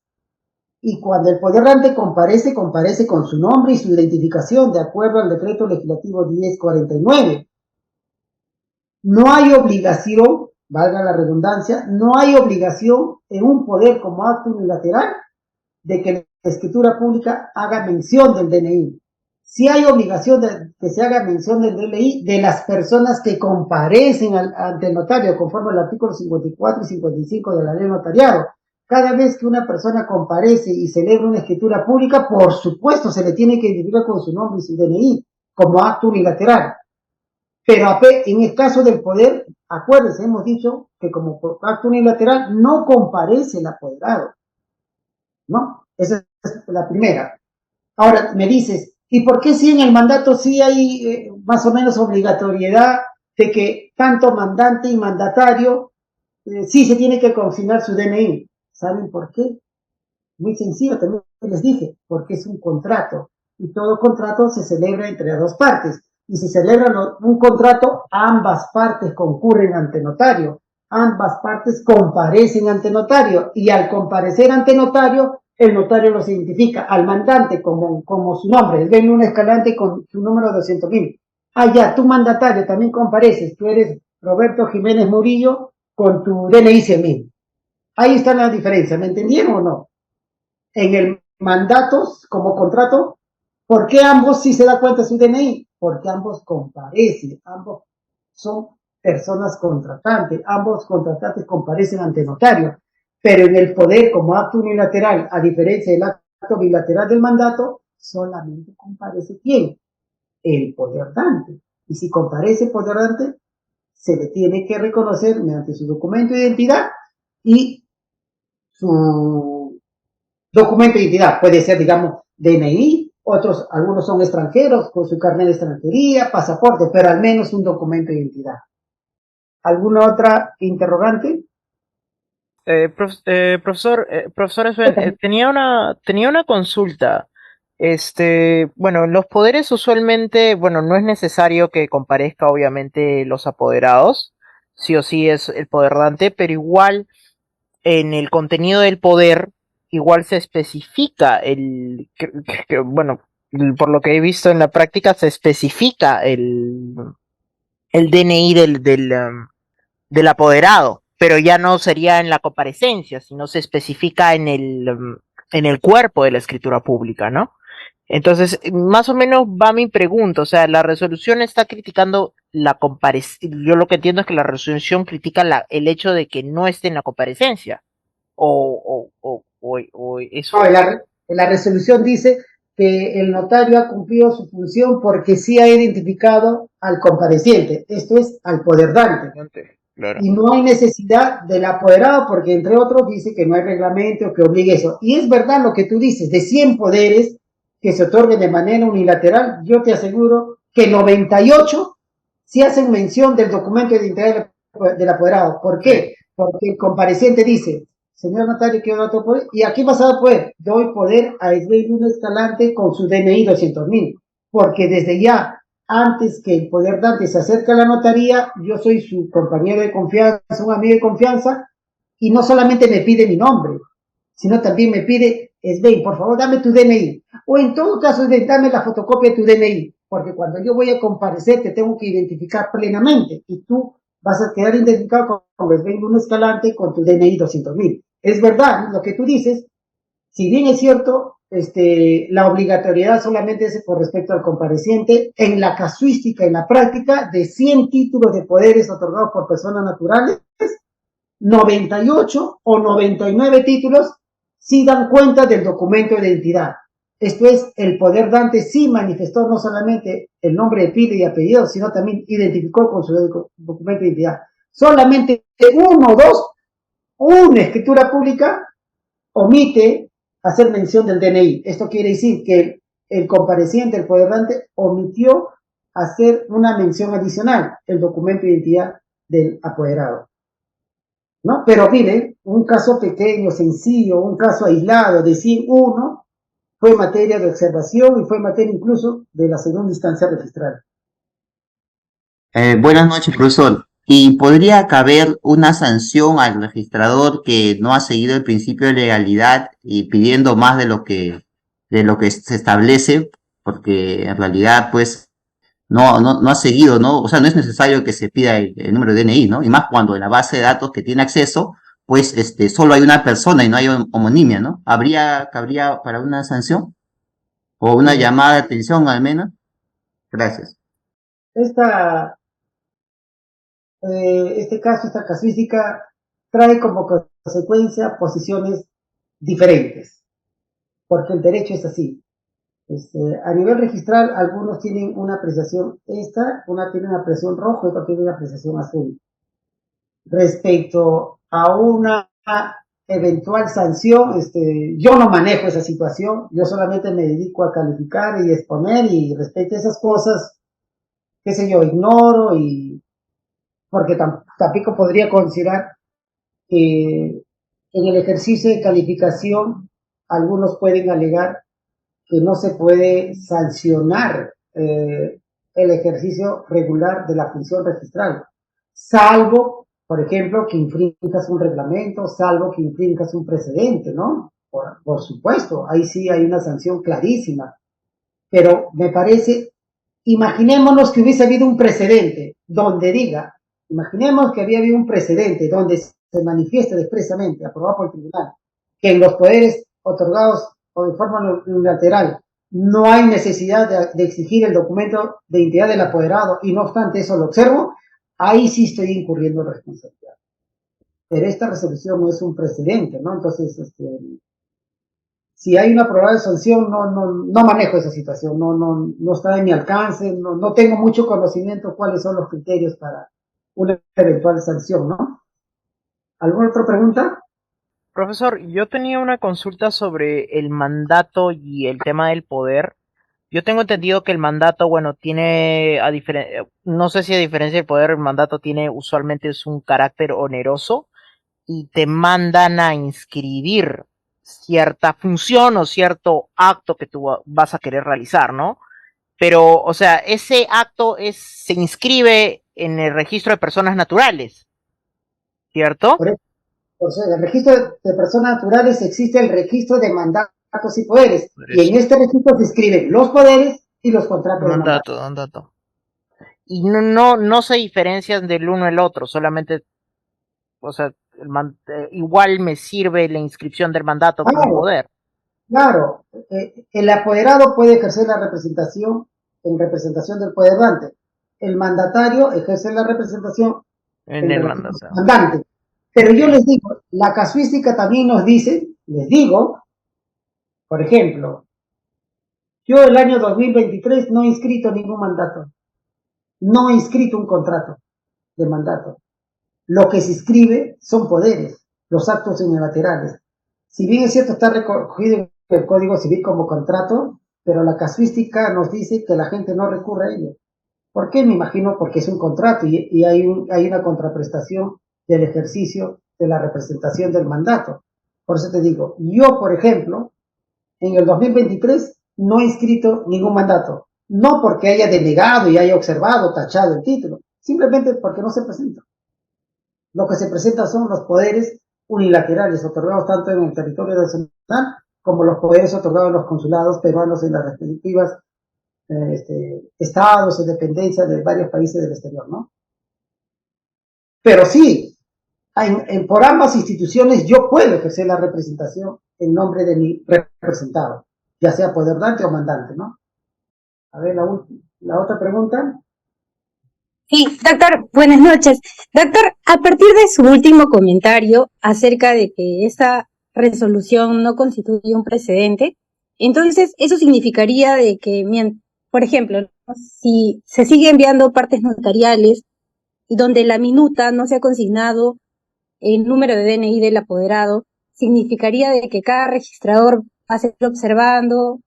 Y cuando el poder dante comparece, comparece con su nombre y su identificación, de acuerdo al decreto legislativo 1049. No hay obligación, valga la redundancia, no hay obligación en un poder como acto unilateral de que la escritura pública haga mención del DNI. Sí hay obligación de que se haga mención del DNI de las personas que comparecen ante el notario, conforme al artículo 54 y 55 de la ley de notariado. Cada vez que una persona comparece y celebra una escritura pública, por supuesto se le tiene que identificar con su nombre y su DNI como acto unilateral. Pero en el caso del poder, acuérdense, hemos dicho que como acto unilateral no comparece el apoderado, ¿no? Esa es la primera. Ahora me dices, ¿y por qué si en el mandato sí hay más o menos obligatoriedad de que tanto mandante y mandatario sí se tiene que consignar su DNI? ¿Saben por qué? Muy sencillo, también les dije, porque es un contrato y todo contrato se celebra entre dos partes. Y si celebran un contrato, ambas partes concurren ante notario, ambas partes comparecen ante notario y al comparecer ante notario, el notario los identifica al mandante como su nombre. Ven un escalante con su número 200.000. Ah, ya, tu mandatario también compareces, tú eres Roberto Jiménez Murillo con tu DNI 100.000. Ahí está la diferencia, ¿me entendieron o no? En el mandato, como contrato, ¿por qué ambos sí se da cuenta de su DNI? Porque ambos comparecen, ambos son personas contratantes, ambos contratantes comparecen ante notario, pero en el poder como acto unilateral, a diferencia del acto bilateral del mandato, solamente comparece ¿quién? El poder dante. Y si comparece el poder dante, se le tiene que reconocer mediante su documento de identidad y su documento de identidad. Puede ser, digamos, DNI, algunos son extranjeros con su carnet de extranjería, pasaporte, pero al menos un documento de identidad. ¿Alguna otra interrogante? Profesor Sven, tenía una consulta. Bueno, en los poderes usualmente, bueno, no es necesario que comparezca obviamente los apoderados, sí o sí es el poder dante, pero igual en el contenido del poder, igual se especifica bueno, por lo que he visto en la práctica, se especifica el DNI del apoderado, pero ya no sería en la comparecencia, sino se especifica en el cuerpo de la escritura pública, ¿no? Entonces, más o menos va mi pregunta, o sea, la resolución está criticando la comparecencia, yo lo que entiendo es que la resolución critica el hecho de que no esté en la comparecencia, o eso. No, la resolución dice que el notario ha cumplido su función porque sí ha identificado al compareciente, esto es, al poder dante. Claro. Y no hay necesidad del apoderado porque, entre otros, dice que no hay reglamento que obligue eso. Y es verdad lo que tú dices, de 100 poderes que se otorguen de manera unilateral, yo te aseguro que 98 sí hacen mención del documento de identidad del apoderado. ¿Por qué? Porque el compareciente dice, señor notario, quiero otro poder, y aquí vas a dar poder, doy poder a Esbel Luna Escalante con su DNI 200.000, porque desde ya, antes que el poder dante se acerque a la notaría, yo soy su compañero de confianza, un amigo de confianza, y no solamente me pide mi nombre, sino también me pide es ven, por favor, dame tu DNI. O en todo caso, es ven, dame la fotocopia de tu DNI. Porque cuando yo voy a comparecer, te tengo que identificar plenamente. Y tú vas a quedar identificado con el Sven Luna Escalante con tu DNI 200.000. Es verdad lo que tú dices. Si bien es cierto, la obligatoriedad solamente es con respecto al compareciente, en la casuística, en la práctica, de 100 títulos de poderes otorgados por personas naturales, 98 o 99 títulos sí dan cuenta del documento de identidad. Esto es, el poder dante sí manifestó no solamente el nombre de pila y apellido, sino también identificó con su documento de identidad. Solamente uno o dos, una escritura pública omite hacer mención del DNI. Esto quiere decir que el compareciente, el poder dante, omitió hacer una mención adicional, el documento de identidad del apoderado. ¿No? Pero miren, un caso pequeño, sencillo, un caso aislado de 101 fue materia de observación y fue materia incluso de la segunda instancia registral. Buenas noches, profesor. ¿Y podría caber una sanción al registrador que no ha seguido el principio de legalidad y pidiendo más de lo que se establece? Porque en realidad, pues, no ha seguido, ¿no? O sea, no es necesario que se pida el número de DNI, ¿no? Y más cuando en la base de datos que tiene acceso, pues, solo hay una persona y no hay homonimia, ¿no? ¿Cabría para una sanción? O una llamada de atención, al menos. Gracias. Este caso, esta casuística, trae como consecuencia posiciones diferentes, porque el derecho es así. A nivel registral, algunos tienen una apreciación una tiene una apreciación roja y otra tiene una apreciación azul. Respecto a una eventual sanción, yo no manejo esa situación, yo solamente me dedico a calificar y exponer, y respecto a esas cosas, qué sé yo, ignoro, y porque tampoco podría considerar que en el ejercicio de calificación algunos pueden alegar que no se puede sancionar el ejercicio regular de la función registral, salvo, por ejemplo, que infringas un reglamento, salvo que infringas un precedente, ¿no? Por supuesto, ahí sí hay una sanción clarísima, pero me parece, imaginémonos que hubiese habido un precedente donde diga, imaginemos que había habido un precedente donde se manifiesta expresamente, aprobado por el tribunal, que en los poderes otorgados o de forma unilateral no hay necesidad de exigir el documento de identidad del apoderado, y no obstante eso lo observo, ahí sí estoy incurriendo en responsabilidad. Pero esta resolución no es un precedente, ¿no? Entonces, si hay una probable sanción, no manejo esa situación, no está en mi alcance, no tengo mucho conocimiento cuáles son los criterios para una eventual sanción, ¿no? ¿Alguna otra pregunta? Profesor, yo tenía una consulta sobre el mandato y el tema del poder. Yo tengo entendido que el mandato, bueno, no sé si a diferencia del poder, el mandato tiene usualmente es un carácter oneroso y te mandan a inscribir cierta función o cierto acto que tú vas a querer realizar, ¿no? Pero, o sea, ese acto se inscribe en el registro de personas naturales, ¿cierto? Por eso, en el registro de personas naturales existe el registro de mandatos y poderes, y en este registro se inscriben los poderes y los contratos de mandato. Y no se diferencian del uno al otro, solamente, o sea, igual me sirve la inscripción del mandato como poder. Claro, el apoderado puede ejercer la representación en representación del poder dante. El mandatario ejerce la representación en el mandante. Pero yo les digo, la casuística también nos dice, les digo, por ejemplo, yo el año 2023 no he inscrito ningún mandato, no he inscrito un contrato de mandato. Lo que se inscribe son poderes, los actos unilaterales. Si bien es cierto, está recogido en el Código Civil como contrato, pero la casuística nos dice que la gente no recurre a ello. ¿Por qué? Me imagino porque es un contrato y hay una contraprestación del ejercicio de la representación del mandato. Por eso te digo, yo, por ejemplo, en el 2023 no he inscrito ningún mandato. No porque haya denegado y haya observado, tachado el título, simplemente porque no se presenta. Lo que se presenta son los poderes unilaterales otorgados tanto en el territorio nacional como los poderes otorgados a los consulados peruanos en las respectivas estados y dependencias de varios países del exterior, ¿no? Pero sí, por ambas instituciones yo puedo ejercer la representación en nombre de mi representado, ya sea poder dante o mandante, ¿no? A ver, la otra pregunta. Sí, doctor, buenas noches. Doctor, a partir de su último comentario acerca de que esta resolución no constituye un precedente, entonces eso significaría de que, por ejemplo, si se sigue enviando partes notariales donde la minuta no se ha consignado el número de DNI del apoderado, significaría de que cada registrador va a seguir observando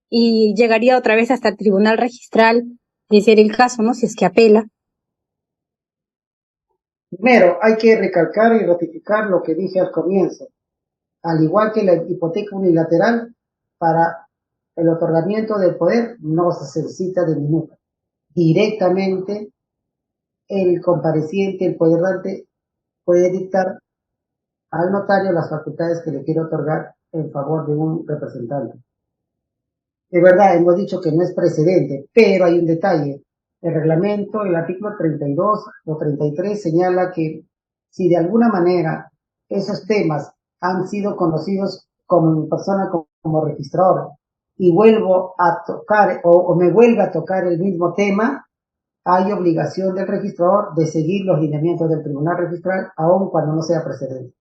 y llegaría otra vez hasta el tribunal registral, de ser el caso, ¿no? Si es que apela. Primero, hay que recalcar y ratificar lo que dije al comienzo. Al igual que la hipoteca unilateral, para el otorgamiento del poder no se necesita de minuta. Directamente, el compareciente, el poderante, puede dictar al notario las facultades que le quiere otorgar en favor de un representante. De verdad, hemos dicho que no es precedente, pero hay un detalle. El reglamento, el artículo 32 o 33 señala que si de alguna manera esos temas han sido conocidos como mi persona como registrador y vuelvo a tocar o me vuelve a tocar el mismo tema, hay obligación del registrador de seguir los lineamientos del tribunal registral aun cuando no sea precedente.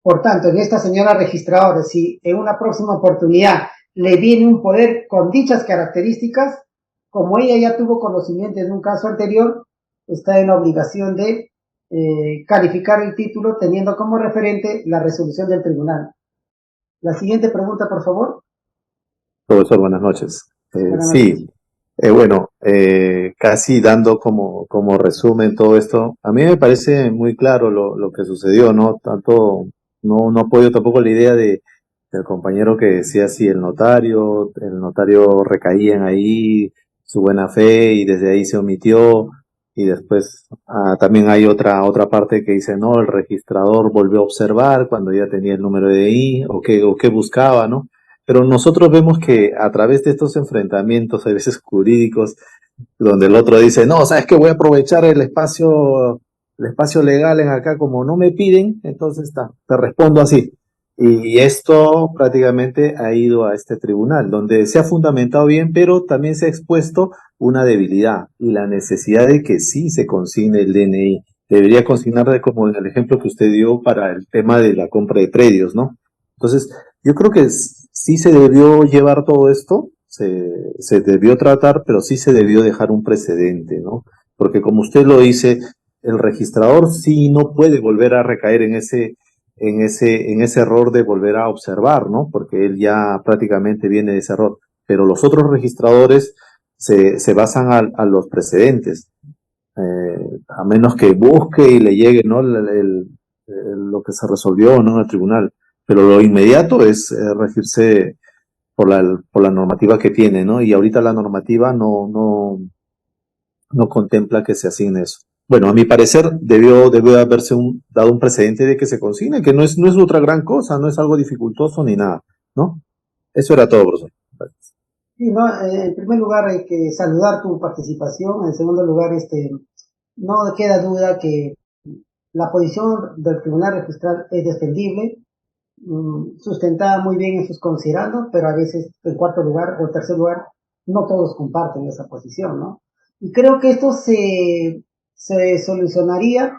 Por tanto, en esta señora registradora, si en una próxima oportunidad le viene un poder con dichas características, como ella ya tuvo conocimiento de un caso anterior, está en la obligación de calificar el título teniendo como referente la resolución del tribunal. La siguiente pregunta, por favor. Profesor, buenas noches. Buenas Sí, noches. bueno, casi dando como resumen todo esto, a mí me parece muy claro lo que sucedió, ¿no? No apoyo tampoco la idea del compañero que decía si el notario recaía en ahí su buena fe y desde ahí se omitió, y después también hay otra parte que dice no, el registrador volvió a observar cuando ya tenía el número de DNI o qué buscaba, ¿no? Pero nosotros vemos que a través de estos enfrentamientos, a veces jurídicos, donde el otro dice, no, sabes que voy a aprovechar el espacio legal en acá, como no me piden, entonces te respondo así. Y esto prácticamente ha ido a este tribunal, donde se ha fundamentado bien, pero también se ha expuesto una debilidad y la necesidad de que sí se consigne el DNI. Debería consignarse como en el ejemplo que usted dio para el tema de la compra de predios, ¿no? Entonces, yo creo que sí se debió llevar todo esto, se debió tratar, pero sí se debió dejar un precedente, ¿no? Porque como usted lo dice, el registrador sí no puede volver a recaer en ese error de volver a observar, ¿no? Porque él ya prácticamente viene de ese error. Pero los otros registradores se basan a los precedentes, a menos que busque y le llegue, ¿no? Lo que se resolvió, ¿no? En el tribunal. Pero lo inmediato es regirse por la normativa que tiene, ¿no? Y ahorita la normativa no contempla que se asigne eso. Bueno, a mi parecer debió haberse dado un precedente de que se consigne, que no es otra gran cosa, no es algo dificultoso ni nada, ¿no? Eso era todo, profesor. Gracias. Sí, no, en primer lugar hay que saludar tu participación. En segundo lugar, no queda duda que la posición del tribunal registral es defendible, sustentada muy bien en sus considerandos, pero a veces en cuarto lugar o tercer lugar no todos comparten esa posición, ¿no? Y creo que esto se solucionaría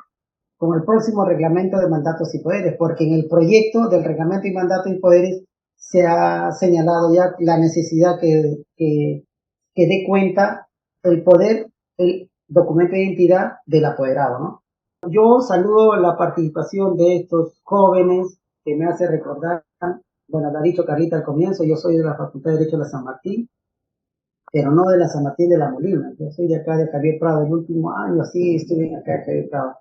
con el próximo reglamento de mandatos y poderes, porque en el proyecto del reglamento y mandatos y poderes se ha señalado ya la necesidad que dé cuenta el poder, el documento de identidad del apoderado, ¿no? Yo saludo la participación de estos jóvenes que me hace recordar, bueno, lo ha dicho Carlita al comienzo, yo soy de la Facultad de Derecho de la San Martín, pero no de la San Martín de la Molina, yo soy de acá de Javier Prado, el último año así estuve acá de Javier Prado.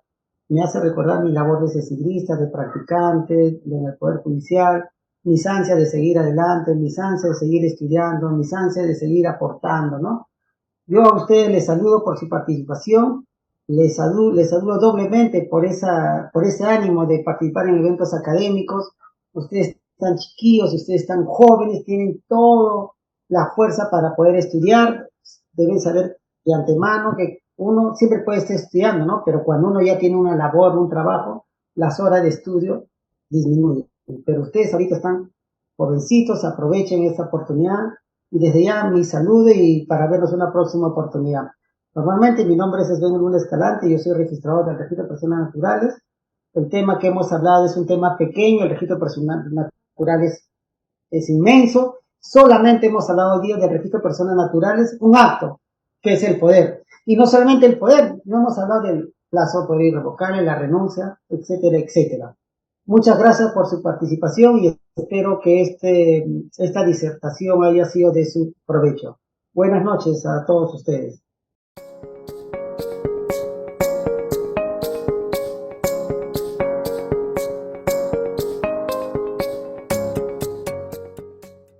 Me hace recordar mi labor de cecigrista, de practicante, en el Poder Judicial, mis ansias de seguir adelante, mis ansias de seguir estudiando, mis ansias de seguir aportando, ¿no? Yo a ustedes les saludo por su participación, les saludo doblemente por ese ánimo de participar en eventos académicos. Ustedes están chiquillos, ustedes están jóvenes, tienen toda la fuerza para poder estudiar, deben saber de antemano que uno siempre puede estar estudiando, ¿no? Pero cuando uno ya tiene una labor, un trabajo, las horas de estudio disminuyen. Pero ustedes ahorita están jovencitos, aprovechen esta oportunidad y desde ya mi saludo y para vernos una próxima oportunidad. Normalmente mi nombre es Sven Luna Escalante, yo soy registrador del Registro de Personas Naturales. El tema que hemos hablado es un tema pequeño, el Registro de Personas Naturales es inmenso. Solamente hemos hablado hoy día del Registro de Personas Naturales, un acto, que es el poder. Y no solamente el poder, no hemos hablado del plazo poder irrevocable, la renuncia, etcétera, etcétera. Muchas gracias por su participación y espero que esta disertación haya sido de su provecho. Buenas noches a todos ustedes.